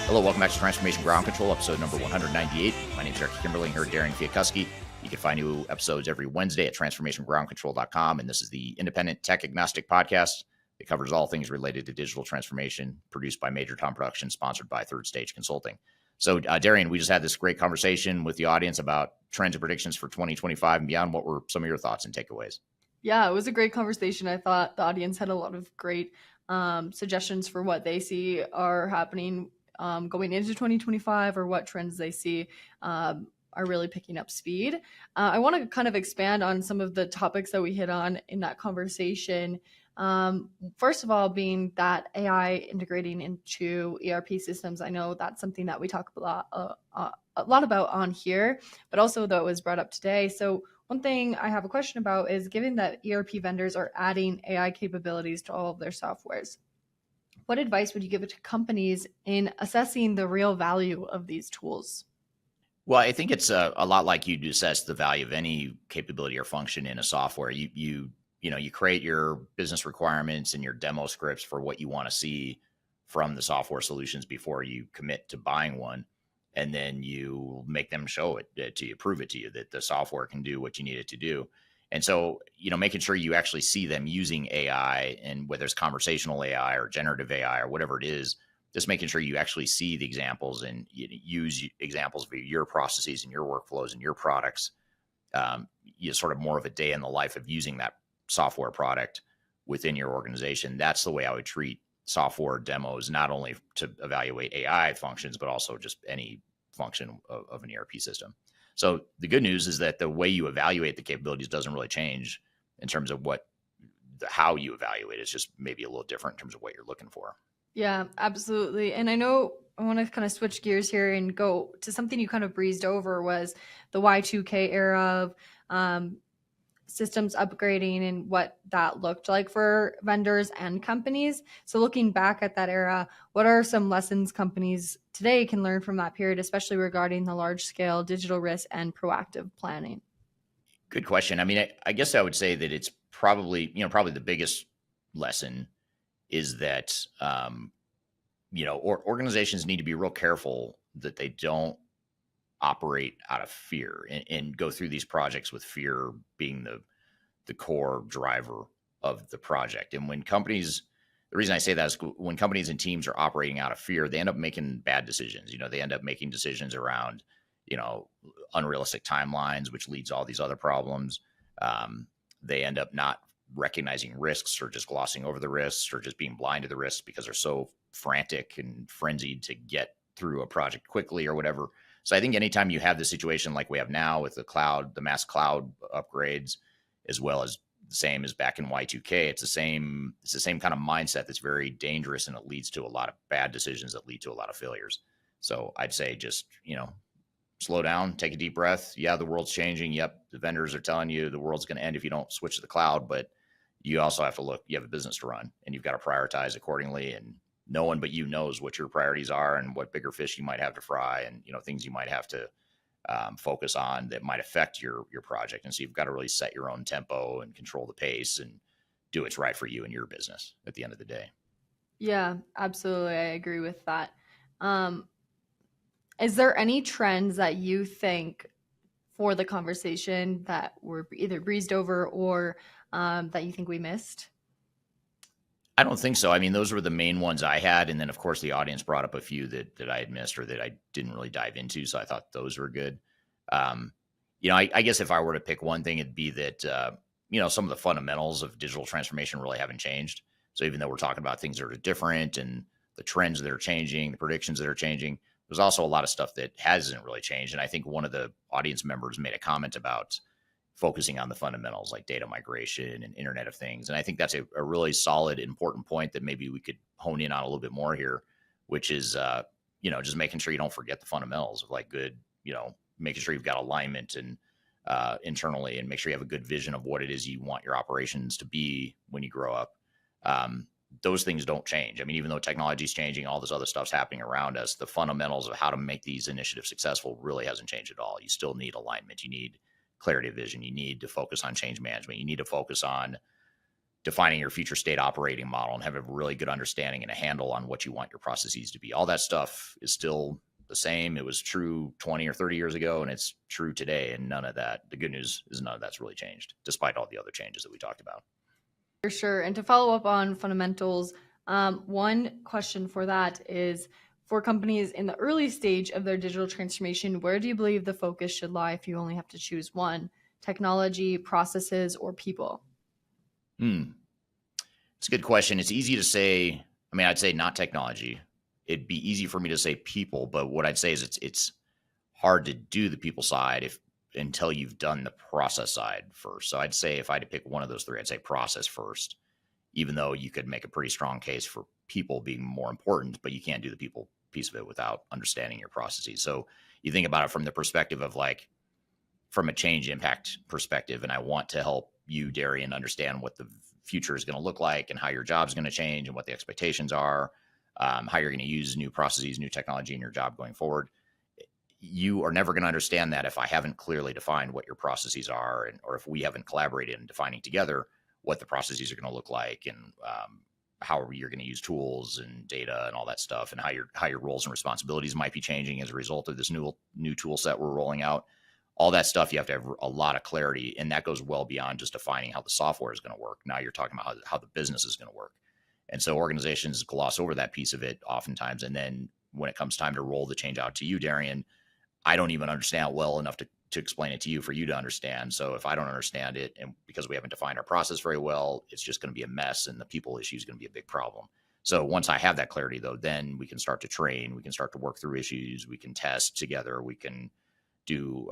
Hello, welcome back to Transformation Ground Control, episode number 198. My name is Eric Kimberling here at Darian Chwialkowski. You can find new episodes every Wednesday at transformationgroundcontrol.com. And this is the independent tech agnostic podcast that covers all things related to digital transformation, produced by Major Tom Productions, sponsored by Third Stage Consulting. So, Darian, we just had this great conversation with the audience about trends and predictions for 2025 and beyond. What were some of your thoughts and takeaways? Yeah, it was a great conversation. I thought the audience had a lot of great suggestions for what they see are happening going into 2025, or what trends they see are really picking up speed. I want to kind of expand on some of the topics that we hit on in that conversation. First of all, being that AI integrating into ERP systems. I know that's something that we talk a lot about on here, but also that was brought up today. So one thing I have a question about is, given that ERP vendors are adding AI capabilities to all of their softwares, what advice would you give to companies in assessing the real value of these tools? Well, I think it's a lot like you'd assess the value of any capability or function in a software. You create your business requirements and your demo scripts for what you want to see from the software solutions before you commit to buying one. And then you make them show it to you, prove it to you that the software can do what you need it to do. And so, making sure you actually see them using AI, and whether it's conversational AI or generative AI or whatever it is, just making sure you actually see the examples and use examples of your processes and your workflows and your products. Sort of more of a day in the life of using that software product within your organization. That's the way I would treat software demos, not only to evaluate AI functions, but also just any function of an ERP system. So the good news is that the way you evaluate the capabilities doesn't really change in terms of how you evaluate. It's just maybe a little different in terms of what you're looking for. Yeah, absolutely. And I know I want to kind of switch gears here and go to something you kind of breezed over, was the Y2K era of systems upgrading and what that looked like for vendors and companies. So looking back at that era, what are some lessons companies today can learn from that period, especially regarding the large scale digital risk and proactive planning? Good question. I mean, I guess I would say that it's probably the biggest lesson is that, organizations need to be real careful that they don't operate out of fear and go through these projects with fear being the core driver of the project. And the reason I say that is when companies and teams are operating out of fear, they end up making bad decisions. They end up making decisions around, unrealistic timelines, which leads to all these other problems. They end up not recognizing risks, or just glossing over the risks, or just being blind to the risks because they're so frantic and frenzied to get through a project quickly or whatever. So I think anytime you have the situation like we have now with the mass cloud upgrades, as well as the same as back in Y2K, it's the same kind of mindset that's very dangerous, and it leads to a lot of bad decisions that lead to a lot of failures. So I'd say just, slow down, take a deep breath. Yeah, the world's changing. Yep, the vendors are telling you the world's going to end if you don't switch to the cloud, but you also have to look, you have a business to run, and you've got to prioritize accordingly, and no one but you knows what your priorities are and what bigger fish you might have to fry, and things you might have to focus on that might affect your project. And so you've got to really set your own tempo and control the pace and do what's right for you and your business at the end of the day. Yeah, absolutely. I agree with that. Is there any trends that you think for the conversation that were either breezed over or that you think we missed? I don't think so. I mean, those were the main ones I had. And then, of course, the audience brought up a few that I had missed or that I didn't really dive into. So I thought those were good. I guess if I were to pick one thing, it'd be that, some of the fundamentals of digital transformation really haven't changed. So even though we're talking about things that are different and the trends that are changing, the predictions that are changing, there's also a lot of stuff that hasn't really changed. And I think one of the audience members made a comment about focusing on the fundamentals like data migration and Internet of Things. And I think that's a really solid, important point that maybe we could hone in on a little bit more here, which is, just making sure you don't forget the fundamentals of like good, making sure you've got alignment and internally, and make sure you have a good vision of what it is you want your operations to be when you grow up. Those things don't change. I mean, even though technology is changing, all this other stuff's happening around us, the fundamentals of how to make these initiatives successful really hasn't changed at all. You still need alignment. You need clarity of vision. You need to focus on change management. You need to focus on defining your future state operating model and have a really good understanding and a handle on what you want your processes to be. All that stuff is still the same. It was true 20 or 30 years ago, and it's true today. And none of that, the good news is none of that's really changed, despite all the other changes that we talked about. For sure. And to follow up on fundamentals, one question for that is, for companies in the early stage of their digital transformation, where do you believe the focus should lie if you only have to choose one? Technology, processes, or people? It's a good question. It's easy to say. I mean, I'd say not technology. It'd be easy for me to say people, but what I'd say is it's hard to do the people side until you've done the process side first. So I'd say if I had to pick one of those three, I'd say process first, even though you could make a pretty strong case for people being more important, but you can't do the people piece of it without understanding your processes. So you think about it from the perspective of like, from a change impact perspective, and I want to help you, Darian, understand what the future is going to look like and how your job's going to change and what the expectations are, how you're going to use new processes, new technology in your job going forward. You are never going to understand that if I haven't clearly defined what your processes are, or if we haven't collaborated in defining together what the processes are going to look like, and how you're going to use tools and data and all that stuff, and how your roles and responsibilities might be changing as a result of this new tool set we're rolling out. All that stuff, you have to have a lot of clarity, and that goes well beyond just defining how the software is going to work. Now you're talking about how the business is going to work. And so organizations gloss over that piece of it oftentimes. And then when it comes time to roll the change out to you, Darian, I don't even understand well enough to explain it to you for you to understand. So if I don't understand it, and because we haven't defined our process very well, it's just going to be a mess, and the people issue is going to be a big problem. So once I have that clarity, though, then we can start to train, we can start to work through issues, we can test together, we can do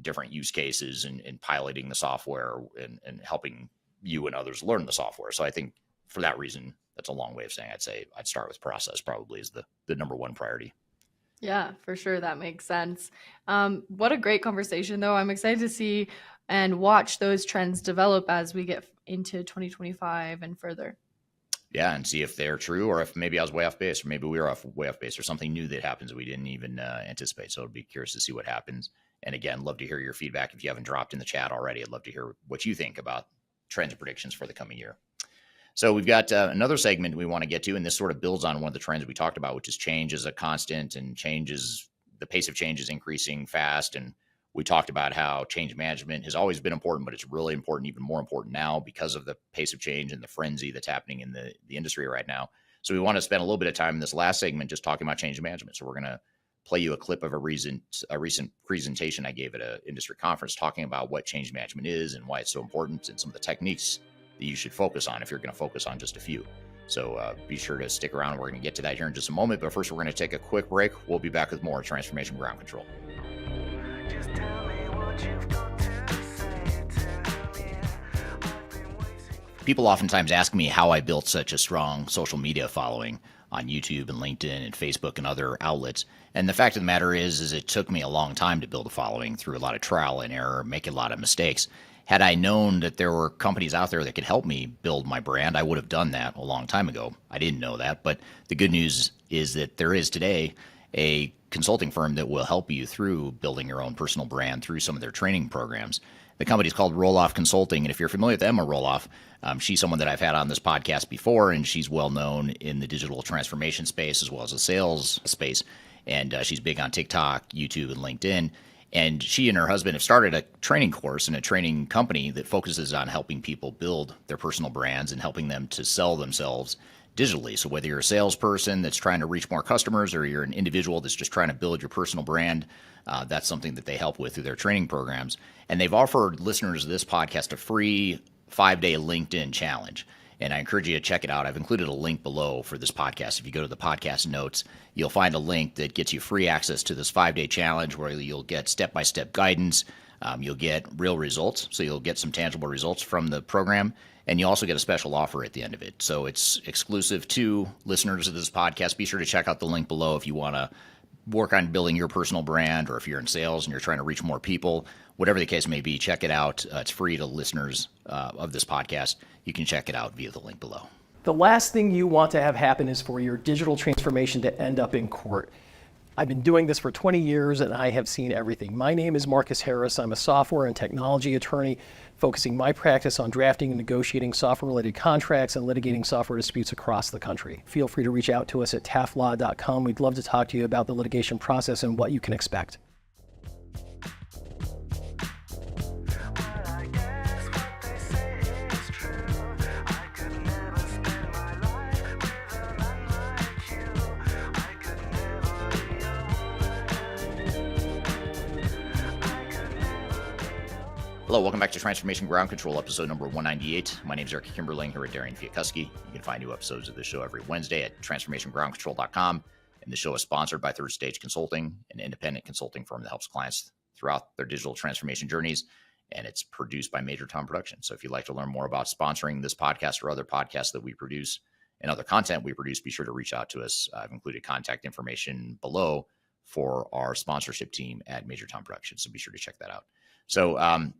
different use cases and piloting the software and helping you and others learn the software. So I think for that reason, that's a long way of saying I'd start with process probably is the number one priority. Yeah, for sure. That makes sense. What a great conversation, though. I'm excited to see and watch those trends develop as we get into 2025 and further. Yeah, and see if they're true, or if maybe I was way off base, or maybe we were way off base, or something new that happens we didn't even anticipate. So I'd be curious to see what happens. And again, love to hear your feedback. If you haven't dropped in the chat already, I'd love to hear what you think about trends and predictions for the coming year. So we've got another segment we want to get to, and this sort of builds on one of the trends we talked about, which is change is a constant, and the pace of change is increasing fast. And we talked about how change management has always been important, but it's really important, even more important now because of the pace of change and the frenzy that's happening in the industry right now. So we want to spend a little bit of time in this last segment just talking about change management. So we're going to play you a clip of a recent presentation I gave at an industry conference talking about what change management is and why it's so important, and some of the techniques that you should focus on if you're going to focus on just a few. So be sure to stick around. We're going to get to that here in just a moment. But first, we're going to take a quick break. We'll be back with more Transformation Ground Control. People oftentimes ask me how I built such a strong social media following on YouTube and LinkedIn and Facebook and other outlets. And the fact of the matter is it took me a long time to build a following through a lot of trial and error, making a lot of mistakes. Had I known that there were companies out there that could help me build my brand, I would have done that a long time ago. I didn't know that, but the good news is that there is today a consulting firm that will help you through building your own personal brand through some of their training programs. The company is called Roloff Consulting, and if you're familiar with Emma Roloff, she's someone that I've had on this podcast before, and she's well known in the digital transformation space as well as the sales space, and she's big on TikTok, YouTube, and LinkedIn. And she and her husband have started a training course and a training company that focuses on helping people build their personal brands and helping them to sell themselves digitally. So whether you're a salesperson that's trying to reach more customers, or you're an individual that's just trying to build your personal brand, that's something that they help with through their training programs. And they've offered listeners of this podcast a free 5-day LinkedIn challenge. And I encourage you to check it out. I've included a link below for this podcast. If you go to the podcast notes, you'll find a link that gets you free access to this 5-day challenge where you'll get step-by-step guidance. You'll get real results. So you'll get some tangible results from the program. And you also get a special offer at the end of it. So it's exclusive to listeners of this podcast. Be sure to check out the link below if you want to work on building your personal brand, or if you're in sales and you're trying to reach more people. Whatever the case may be, check it out. It's free to listeners of this podcast. You can check it out via the link below. The last thing you want to have happen is for your digital transformation to end up in court. I've been doing this for 20 years and I have seen everything. My name is Marcus Harris. I'm a software and technology attorney focusing my practice on drafting and negotiating software-related contracts and litigating software disputes across the country. Feel free to reach out to us at taftlaw.com. We'd love to talk to you about the litigation process and what you can expect. Hello, welcome back to Transformation Ground Control, episode number 198. My name is Eric Kimberling here with Darian Chwialkowski. You can find new episodes of this show every Wednesday at transformationgroundcontrol.com. And the show is sponsored by Third Stage Consulting, an independent consulting firm that helps clients throughout their digital transformation journeys. And it's produced by Major Tom Productions. So if you'd like to learn more about sponsoring this podcast or other podcasts that we produce and other content we produce, be sure to reach out to us. I've included contact information below for our sponsorship team at Major Tom Productions. So be sure to check that out. So,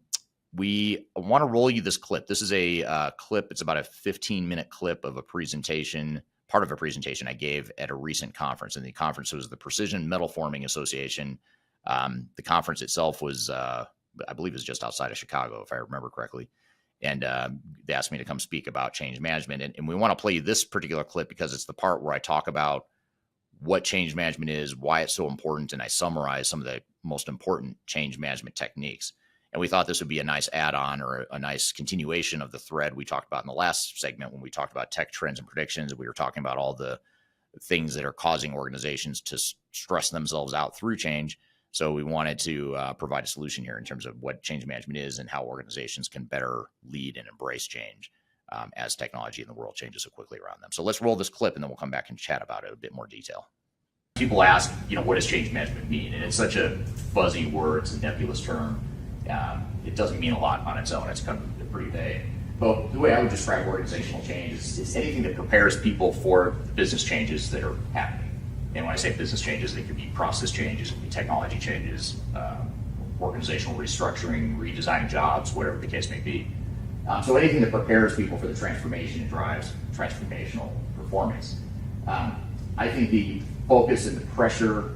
we want to roll you this clip. This is a clip. It's about a 15-minute clip of a presentation, part of a presentation I gave at a recent conference. And the conference was the Precision Metal Forming Association. The conference itself was, I believe, it was just outside of Chicago, if I remember correctly. And they asked me to come speak about change management. And we want to play you this particular clip because it's the part where I talk about what change management is, why it's so important, and I summarize some of the most important change management techniques. And we thought this would be a nice add-on or a nice continuation of the thread we talked about in the last segment when we talked about tech trends and predictions. We were talking about all the things that are causing organizations to stress themselves out through change. So we wanted to provide a solution here in terms of what change management is and how organizations can better lead and embrace change as technology in the world changes so quickly around them. So let's roll this clip and then we'll come back and chat about it in a bit more detail. People ask, what does change management mean? And it's such a fuzzy word, it's a nebulous term. It doesn't mean a lot on its own. It's kind of pretty vague. But the way I would describe organizational change is anything that prepares people for the business changes that are happening. And when I say business changes, they could be process changes, it could be technology changes, organizational restructuring, redesigning jobs, whatever the case may be. So anything that prepares people for the transformation and drives transformational performance. I think the focus and the pressure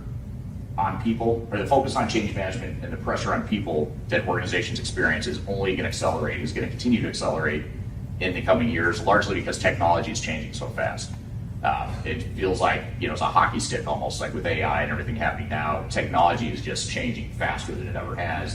on people, or the focus on change management and the pressure on people that organizations experience is only going to accelerate, is going to continue to accelerate in the coming years, largely because technology is changing so fast. It feels like, it's a hockey stick almost, like with AI and everything happening now. Technology is just changing faster than it ever has,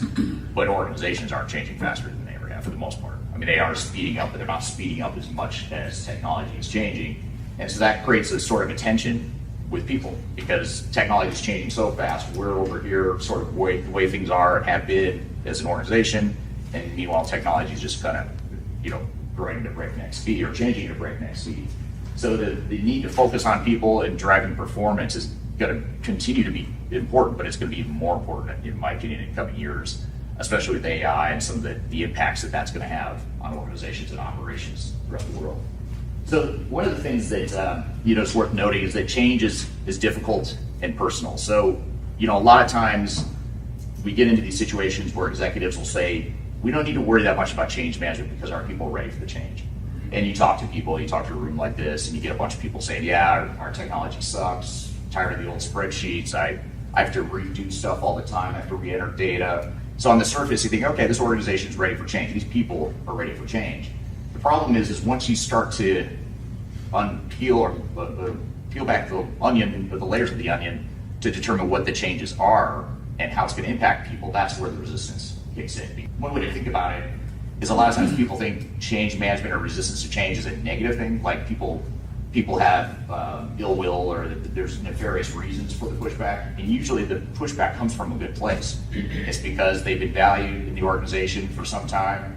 but organizations aren't changing faster than they ever have for the most part. I mean, they are speeding up, but they're not speeding up as much as technology is changing. And so that creates a sort of a tension with people because technology is changing so fast. We're over here sort of the way things are and have been as an organization, and meanwhile technology is just kind of growing at a breakneck speed or changing at a breakneck speed. So the need to focus on people and driving performance is going to continue to be important, but it's going to be even more important in my opinion in coming years, especially with AI and some of the impacts that that's going to have on organizations and operations throughout the world. So one of the things that is worth noting is that change is difficult and personal. So a lot of times we get into these situations where executives will say, we don't need to worry that much about change management because our people are ready for the change. And you talk to people, you talk to a room like this, and you get a bunch of people saying, yeah, our technology sucks, tired of the old spreadsheets, I have to redo stuff all the time, I have to re-enter data. So on the surface, you think, okay, this organization is ready for change, these people are ready for change. The problem is once you start to peel back the onion, or the layers of the onion, to determine what the changes are and how it's going to impact people, that's where the resistance kicks in. One way to think about it is a lot of times people think change management or resistance to change is a negative thing, like people have ill will or there's nefarious reasons for the pushback, and usually the pushback comes from a good place. It's because they've been valued in the organization for some time.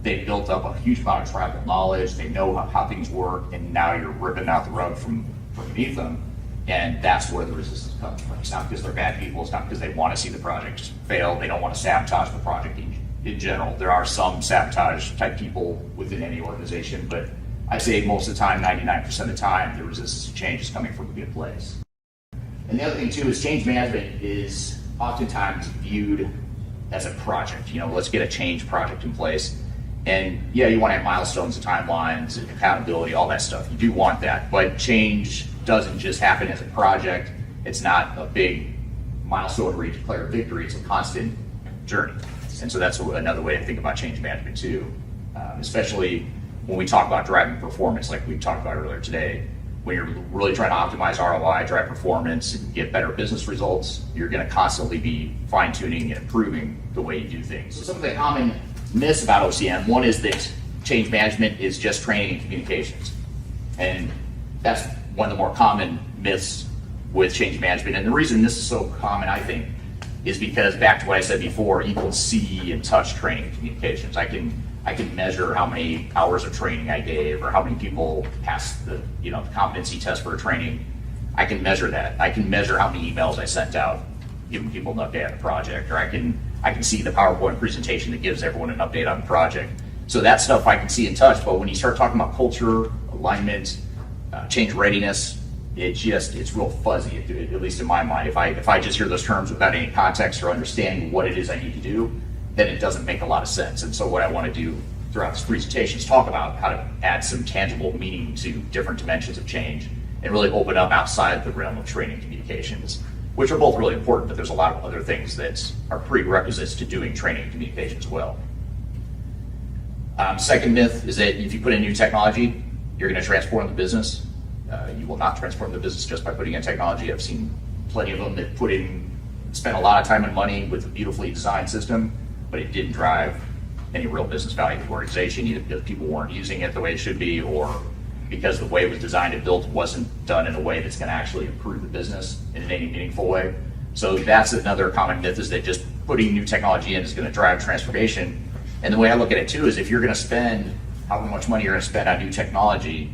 They've built up a huge amount of tribal knowledge. They know how things work, and now you're ripping out the rug from beneath them. And that's where the resistance comes from. It's not because they're bad people. It's not because they want to see the project fail. They don't want to sabotage the project in general. There are some sabotage type people within any organization, but I'd say most of the time, 99% of the time, the resistance to change is coming from a good place. And the other thing too is change management is oftentimes viewed as a project. Let's get a change project in place. And yeah, you want to have milestones and timelines and accountability, all that stuff. You do want that, but change doesn't just happen as a project. It's not a big milestone where you declare victory. It's a constant journey. And so that's another way to think about change management too, especially when we talk about driving performance, like we talked about earlier today. When you're really trying to optimize ROI, drive performance, and get better business results, you're going to constantly be fine-tuning and improving the way you do things. So some of the common myths about OCM, one is that change management is just training and communications. And that's one of the more common myths with change management. And the reason this is so common, I think, is because back to what I said before, you can see and touch training and communications. I can measure how many hours of training I gave, or how many people passed the competency test for a training. I can measure that. I can measure how many emails I sent out, giving people an update on the project, or I can see the PowerPoint presentation that gives everyone an update on the project. So that stuff I can see and touch. But when you start talking about culture, alignment, change readiness, it's real fuzzy, at least in my mind. If I just hear those terms without any context or understanding what it is I need to do, then it doesn't make a lot of sense. And so what I want to do throughout this presentation is talk about how to add some tangible meaning to different dimensions of change and really open up outside the realm of training communications, which are both really important, but there's a lot of other things that are prerequisites to doing training communications well. Second myth is that if you put in new technology, you're going to transform the business. You will not transform the business just by putting in technology. I've seen plenty of them that spent a lot of time and money with a beautifully designed system, but it didn't drive any real business value to the organization, either because people weren't using it the way it should be, or because the way it was designed and built wasn't done in a way that's going to actually improve the business in any meaningful way. So that's another common myth, is that just putting new technology in is going to drive transformation. And the way I look at it too is, if you're going to spend however much money you're going to spend on new technology,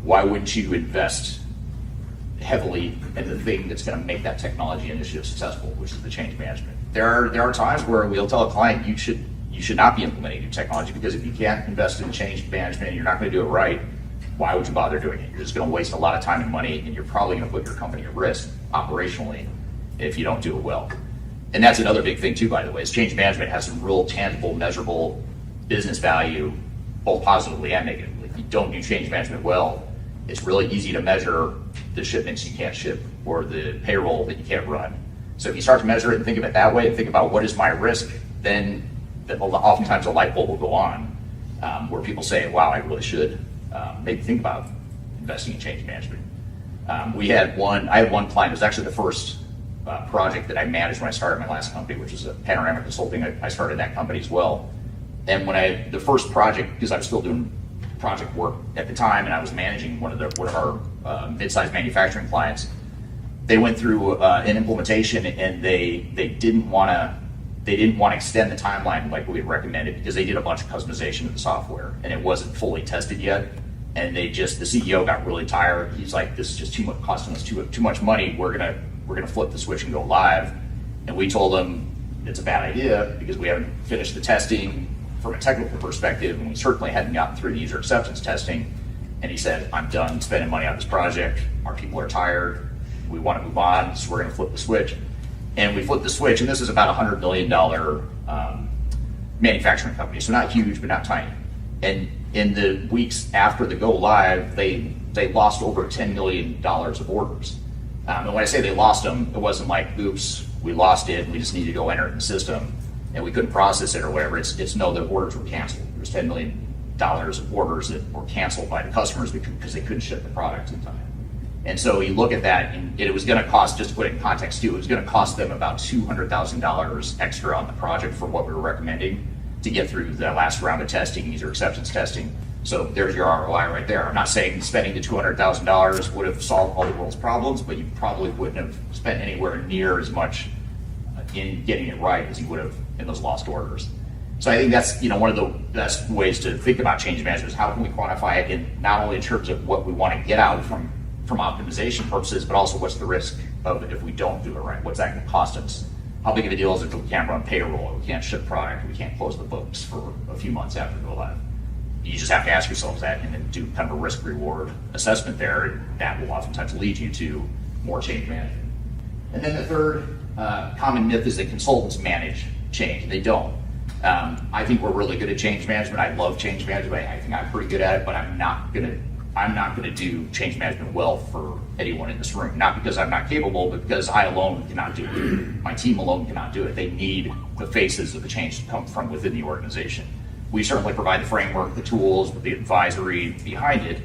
why wouldn't you invest heavily in the thing that's going to make that technology initiative successful, which is the change management? There are times where we'll tell a client you should not be implementing new technology, because if you can't invest in change management and you're not going to do it right, why would you bother doing it? You're just going to waste a lot of time and money, and you're probably going to put your company at risk operationally if you don't do it well. And that's another big thing too, by the way, is change management has some real tangible, measurable business value, both positively and negatively. If you don't do change management well, it's really easy to measure the shipments you can't ship, or the payroll that you can't run. So if you start to measure it and think of it that way, and think about what is my risk, then oftentimes a light bulb will go on, where people say, wow, I really should maybe think about investing in change management. I had one client. It was actually the first project that I managed when I started my last company, which was a Panorama Consulting. I started that company as well. And when the first project, because I was still doing project work at the time, and I was managing one of our mid-sized manufacturing clients, they went through an implementation, and they didn't want to extend the timeline like we had recommended, because they did a bunch of customization of the software and it wasn't fully tested yet. And the CEO got really tired. He's like, this is just too much, costing us too much money. We're gonna flip the switch and go live. And we told him it's a bad idea, because we haven't finished the testing from a technical perspective, and we certainly hadn't gotten through the user acceptance testing. And he said, I'm done spending money on this project. Our people are tired. We want to move on, so we're going to flip the switch. And we flipped the switch, and this is about $100 million manufacturing company, so not huge, but not tiny. And in the weeks after the go live, they lost over $10 million of orders. And when I say they lost them, it wasn't like, oops, we lost it, we just need to go enter it in the system, and we couldn't process it or whatever. It's no, the orders were canceled. There was $10 million of orders that were canceled by the customers because they couldn't ship the product in time. And so you look at that, and it was going to cost, just to put it in context too, it was going to cost them about $200,000 extra on the project for what we were recommending to get through the last round of testing, user acceptance testing. So there's your ROI right there. I'm not saying spending the $200,000 would have solved all the world's problems, but you probably wouldn't have spent anywhere near as much in getting it right as you would have in those lost orders. So I think that's one of the best ways to think about change management is how can we quantify it, in not only in terms of what we want to get out from optimization purposes, but also what's the risk of it if we don't do it right. What's that going to cost us? How big of a deal is it if we can't run payroll, or we can't ship product, or we can't close the books for a few months after go live? You just have to ask yourselves that, and then do kind of a risk-reward assessment there, and that will oftentimes lead you to more change management. And then the third common myth is that consultants manage change. They don't. I think we're really good at change management. I love change management. I think I'm pretty good at it, but I'm not going to I'm not going to do change management well for anyone in this room, not because I'm not capable, but because I alone cannot do it. My team alone cannot do it. They need the faces of the change to come from within the organization. We certainly provide the framework, the tools, the advisory behind it,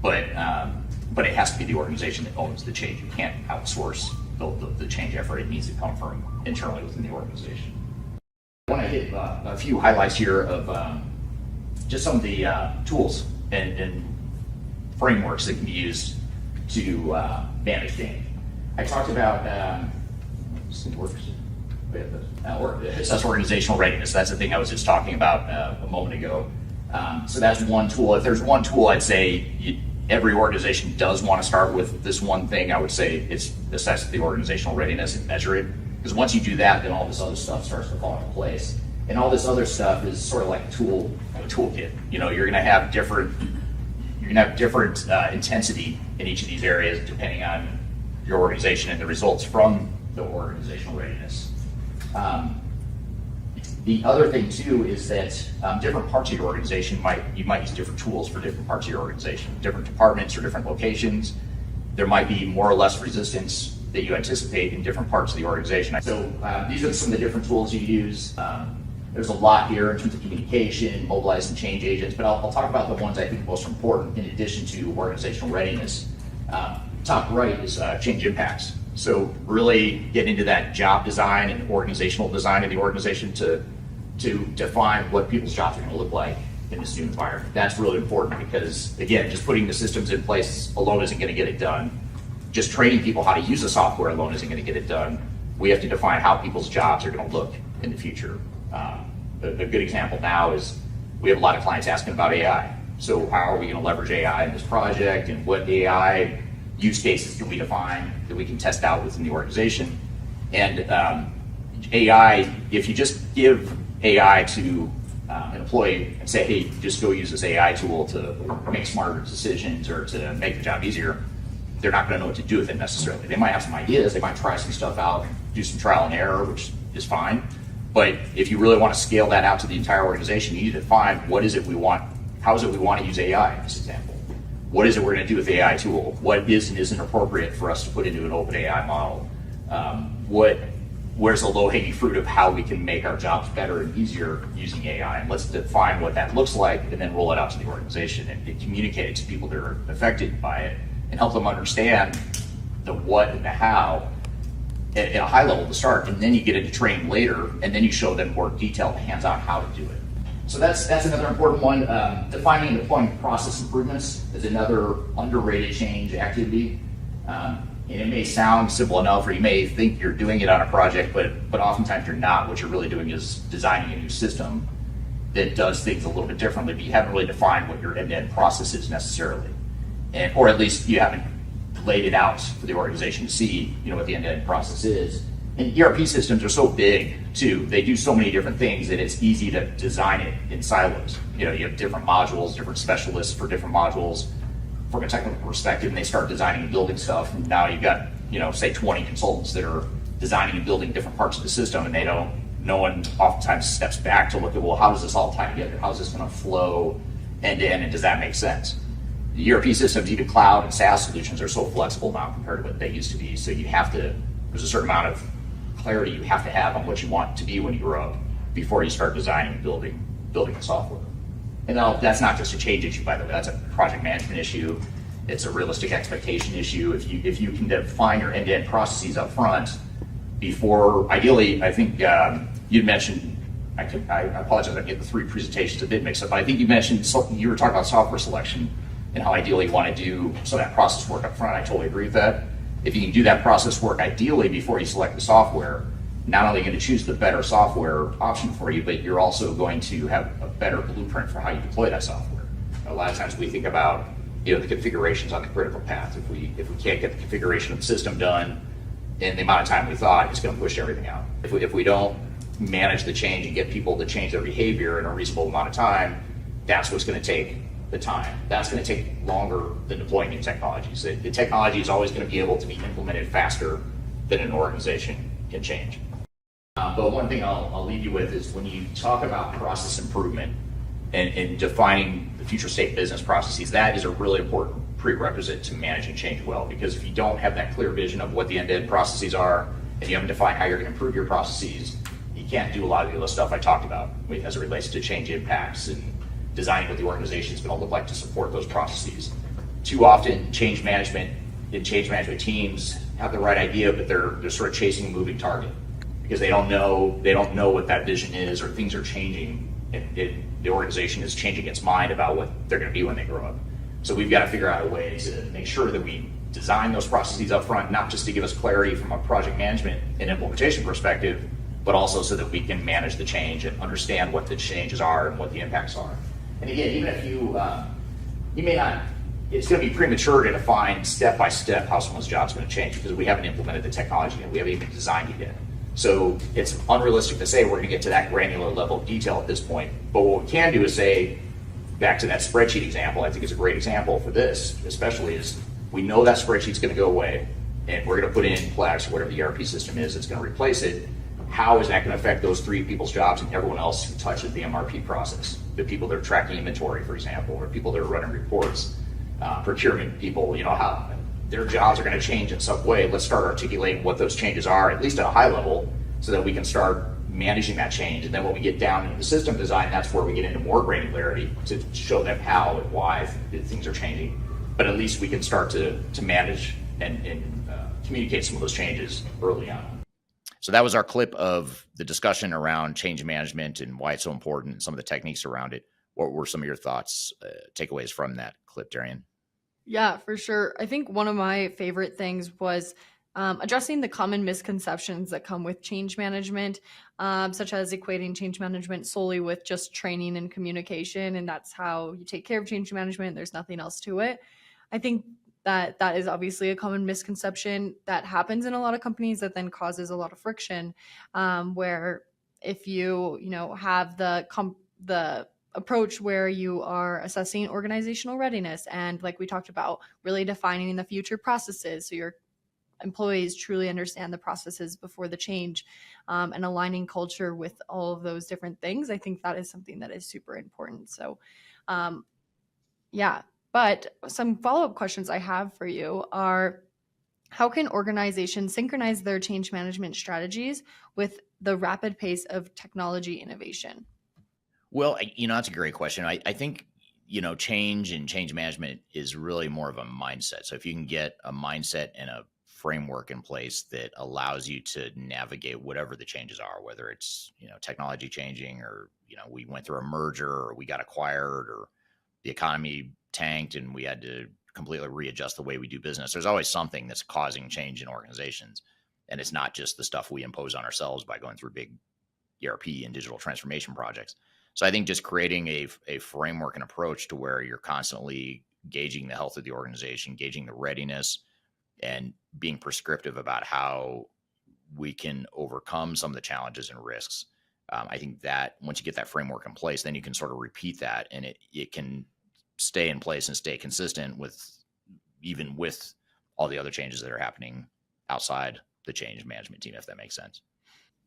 but it has to be the organization that owns the change. You can't outsource the change effort. It needs to come from internally within the organization. I want to hit a few highlights here of just some of the tools and frameworks that can be used to manage change. I talked about assess organizational readiness. That's the thing I was just talking about a moment ago. So that's one tool. If there's one tool, I'd say every organization does want to start with this one thing. I would say it's assess the organizational readiness and measure it. Because once you do that, then all this other stuff starts to fall into place. And all this other stuff is sort of like a toolkit. You're going to have different intensity in each of these areas depending on your organization and the results from the organizational readiness. The other thing too is that different parts of your organization you might use different tools for different parts of your organization, different departments or different locations. There might be more or less resistance that you anticipate in different parts of the organization. So these are some of the different tools you use. There's a lot here in terms of communication, mobilizing change agents, but I'll talk about the ones I think most important in addition to organizational readiness. Top right is change impacts. So really get into that job design and organizational design of the organization to define what people's jobs are going to look like in this new environment. That's really important because, again, just putting the systems in place alone isn't going to get it done. Just training people how to use the software alone isn't going to get it done. We have to define how people's jobs are going to look in the future. A good example now is we have a lot of clients asking about AI. So how are we going to leverage AI in this project, and what AI use cases can we define that we can test out within the organization? And AI, if you just give AI to an employee and say, hey, just go use this AI tool to make smarter decisions or to make the job easier, they're not going to know what to do with it necessarily. They might have some ideas, they might try some stuff out, do some trial and error, which is fine. But if you really want to scale that out to the entire organization, you need to define what is it we want, how is it we want to use AI in this example? What is it we're going to do with the AI tool? What is and isn't appropriate for us to put into an open AI model? Where's the low-hanging fruit of how we can make our jobs better and easier using AI? And let's define what that looks like and then roll it out to the organization and communicate it to people that are affected by it and help them understand the what and the how at a high level to start, and then you get into training later, and then you show them more detailed hands-on how to do it. So that's another important one. Defining and deploying process improvements is another underrated change activity. And it may sound simple enough, or you may think you're doing it on a project, but oftentimes you're not. What you're really doing is designing a new system that does things a little bit differently, but you haven't really defined what your end-to-end process is necessarily. Or at least you haven't laid it out for the organization to see, what the end-to-end process is. And ERP systems are so big too. They do so many different things that it's easy to design it in silos. You have different modules, different specialists for different modules from a technical perspective, and they start designing and building stuff. And now you've got, say 20 consultants that are designing and building different parts of the system, and no one oftentimes steps back to look at, well, how does this all tie together? How is this going to flow end to end, and does that make sense? The ERP systems, even cloud and SaaS solutions, are so flexible now compared to what they used to be. So there's a certain amount of clarity you have to have on what you want to be when you grow up before you start designing and building the software. And that's not just a change issue, by the way. That's a project management issue. It's a realistic expectation issue. If you can define your end-to-end processes up front before, ideally, I think you'd mentioned, I apologize, I get the three presentations a bit mixed up, but I think you mentioned, you were talking about software selection and how ideally you want to do some of that process work up front. I totally agree with that. If you can do that process work ideally before you select the software, not only going to choose the better software option for you, but you're also going to have a better blueprint for how you deploy that software. A lot of times we think about the configurations on the critical path. If we can't get the configuration of the system done in the amount of time we thought, it's going to push everything out. If we don't manage the change and get people to change their behavior in a reasonable amount of time, that's what's going to take the time. That's going to take longer than deploying new technologies. The technology is always going to be able to be implemented faster than an organization can change. But one thing I'll leave you with is when you talk about process improvement, and defining the future state business processes. That is a really important prerequisite to managing change well, because if you don't have that clear vision of what the end-to-end processes are, and you haven't defined how you're going to improve your processes, you can't do a lot of the other stuff I talked about as it relates to change impacts and designing what the organization is going to look like to support those processes. Too often, change management teams have the right idea, but they're sort of chasing a moving target because they don't know what that vision is, or things are changing, and the organization is changing its mind about what they're going to be when they grow up. So we've got to figure out a way to make sure that we design those processes up front, not just to give us clarity from a project management and implementation perspective, but also so that we can manage the change and understand what the changes are and what the impacts are. And again, even if you may not, it's going to be premature to define step by step how someone's job is going to change, because we haven't implemented the technology yet. We haven't even designed it yet. So it's unrealistic to say we're going to get to that granular level of detail at this point. But what we can do is say, back to that spreadsheet example, I think is a great example for this, especially, is we know that spreadsheet's going to go away, and we're going to put in Plex, or whatever the ERP system is that's going to replace it. How is that going to affect those 3 people's jobs and everyone else who touches the MRP process? The people that are tracking inventory, for example, or people that are running reports, procurement people, how their jobs are going to change in some way. Let's start articulating what those changes are, at least at a high level, so that we can start managing that change. And then when we get down into the system design, that's where we get into more granularity to show them how and why things are changing. But at least we can start to manage and communicate some of those changes early on. So that was our clip of the discussion around change management and why it's so important and some of the techniques around it. What were some of your thoughts, takeaways from that clip, Darian? Yeah, for sure. I think one of my favorite things was addressing the common misconceptions that come with change management, such as equating change management solely with just training and communication, and that's how you take care of change management. There's nothing else to it. I think that is obviously a common misconception that happens in a lot of companies that then causes a lot of friction, where if you have the approach where you are assessing organizational readiness and, like we talked about, really defining the future processes so your employees truly understand the processes before the change, and aligning culture with all of those different things. I think that is something that is super important. So yeah, but some follow-up questions I have for you are, how can organizations synchronize their change management strategies with the rapid pace of technology innovation? Well, that's a great question. I think, change and change management is really more of a mindset. So if you can get a mindset and a framework in place that allows you to navigate whatever the changes are, whether it's, technology changing, or, we went through a merger, or we got acquired, or the economy tanked and we had to completely readjust the way we do business. There's always something that's causing change in organizations. And it's not just the stuff we impose on ourselves by going through big ERP and digital transformation projects. So I think just creating a framework and approach to where you're constantly gauging the health of the organization, gauging the readiness, and being prescriptive about how we can overcome some of the challenges and risks. I think that once you get that framework in place, then you can sort of repeat that, and it can stay in place and stay consistent even with all the other changes that are happening outside the change management team, if that makes sense.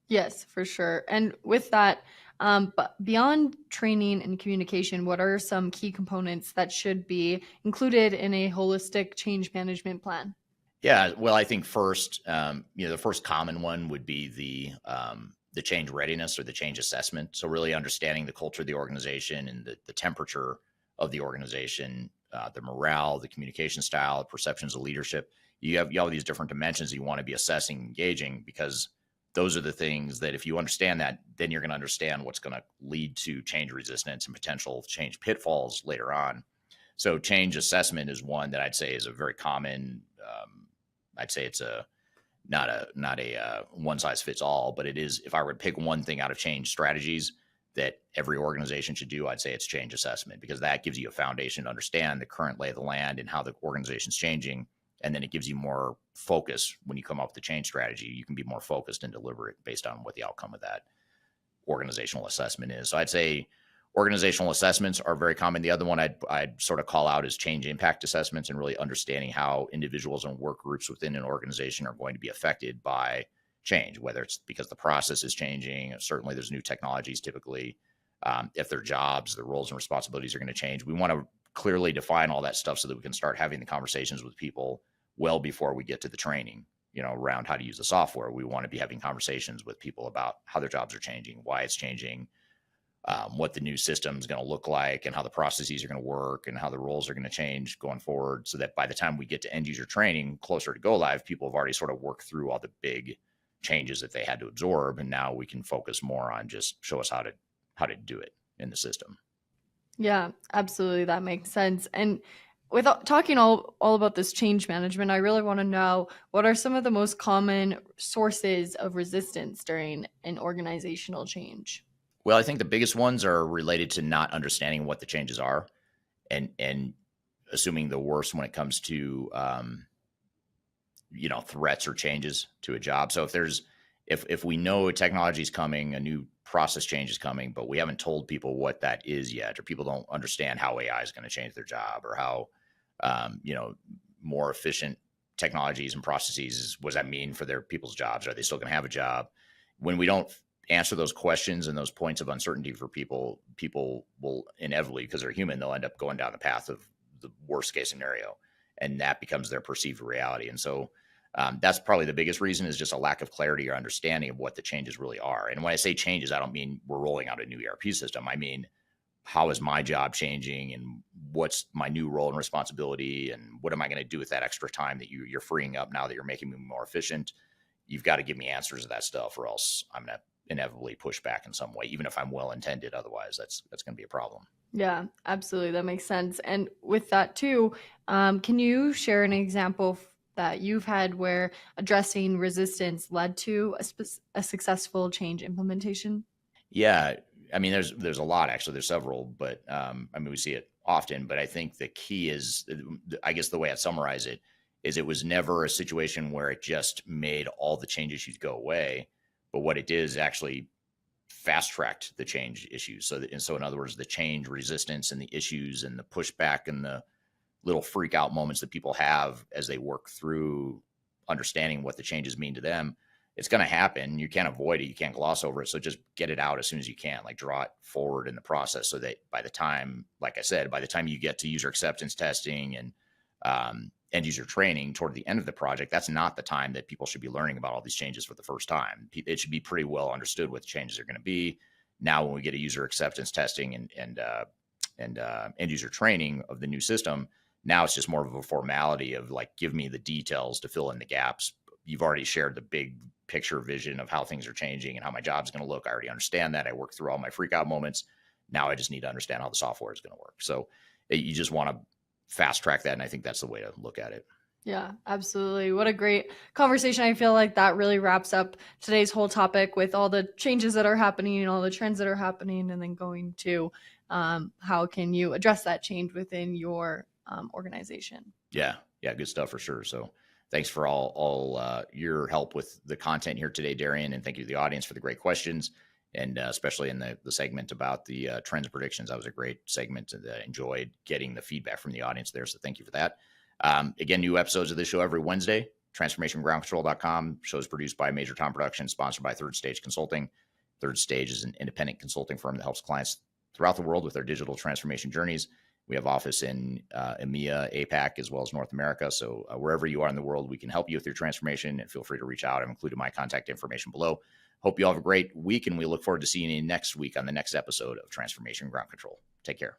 Yes, for sure. And with that, but beyond training and communication, what are some key components that should be included in a holistic change management plan? Yeah, well, I think first, the first common one would be the change readiness or the change assessment. So really understanding the culture of the organization and the temperature of the organization, the morale, the communication style, the perceptions of leadership. You have all these different dimensions you want to be assessing, engaging, because those are the things that if you understand that, then you're going to understand what's going to lead to change resistance and potential change pitfalls later on. So change assessment is one that I'd say is a very common, I'd say it's not a one size fits all, but it is, if I were to pick one thing out of change strategies that every organization should do, I'd say it's change assessment, because that gives you a foundation to understand the current lay of the land and how the organization's changing. And then it gives you more focus when you come up with the change strategy. You can be more focused and deliberate based on what the outcome of that organizational assessment is. So I'd say organizational assessments are very common. The other one I'd sort of call out is change impact assessments, and really understanding how individuals and work groups within an organization are going to be affected by change, whether it's because the process is changing. Certainly there's new technologies typically, if their jobs, their roles and responsibilities are going to change. We want to clearly define all that stuff so that we can start having the conversations with people well before we get to the training, around how to use the software. We want to be having conversations with people about how their jobs are changing, why it's changing, what the new system is going to look like, and how the processes are going to work, and how the roles are going to change going forward, so that by the time we get to end user training closer to go live, people have already sort of worked through all the big changes that they had to absorb. And now we can focus more on just show us how to do it in the system. Yeah, absolutely. That makes sense. And without talking all about this change management, I really want to know, what are some of the most common sources of resistance during an organizational change? Well, I think the biggest ones are related to not understanding what the changes are, and assuming the worst when it comes to threats or changes to a job. So if we know a technology is coming, a new process change is coming, but we haven't told people what that is yet, or people don't understand how AI is going to change their job, or how more efficient technologies and processes, what does that mean for their people's jobs? Are they still going to have a job? When we don't answer those questions and those points of uncertainty for people will inevitably, because they're human, they'll end up going down the path of the worst case scenario, and that becomes their perceived reality. And so that's probably the biggest reason, is just a lack of clarity or understanding of what the changes really are. And when I say changes, I don't mean we're rolling out a new ERP system. I mean, how is my job changing, and what's my new role and responsibility, and what am I going to do with that extra time that you're freeing up now that you're making me more efficient? You've got to give me answers to that stuff, or else I'm going to inevitably push back in some way, even if I'm well-intended. Otherwise, that's going to be a problem. Yeah, absolutely. That makes sense. And with that too, can you share an example that you've had where addressing resistance led to a successful change implementation? Yeah, I mean, there's a lot, actually. There's several, but we see it often. But I think the key is, I guess the way I'd summarize it is, it was never a situation where it just made all the change issues go away. But what it did is actually fast-tracked the change issues. So in other words, the change resistance and the issues and the pushback and the little freak out moments that people have as they work through understanding what the changes mean to them, it's going to happen. You can't avoid it. You can't gloss over it. So just get it out as soon as you can, like draw it forward in the process, so that by the time, like I said, by the time you get to user acceptance testing and end user training toward the end of the project, that's not the time that people should be learning about all these changes for the first time. It should be pretty well understood what the changes are going to be. Now, when we get a user acceptance testing and end user training of the new system, now it's just more of a formality of, like, give me the details to fill in the gaps. You've already shared the big picture vision of how things are changing and how my job's going to look. I already understand that. I worked through all my freak out moments. Now I just need to understand how the software is going to work. So you just want to fast track that. And I think that's the way to look at it. Yeah, absolutely. What a great conversation. I feel like that really wraps up today's whole topic, with all the changes that are happening and all the trends that are happening, and then going to how can you address that change within your organization. Yeah, good stuff for sure. So thanks for all your help with the content here today, Darian, and thank you to the audience for the great questions, and especially in the segment about the trends and predictions. That was a great segment, and I enjoyed getting the feedback from the audience there, so thank you for that. Again, new episodes of this show every Wednesday. TransformationGroundControl.com. Show is produced by Major Tom Productions, sponsored by Third Stage Consulting. Third Stage is an independent consulting firm that helps clients throughout the world with their digital transformation journeys. We have office in EMEA, APAC, as well as North America. So wherever you are in the world, we can help you with your transformation, and feel free to reach out. I've included my contact information below. Hope you all have a great week, and we look forward to seeing you next week on the next episode of Transformation Ground Control. Take care.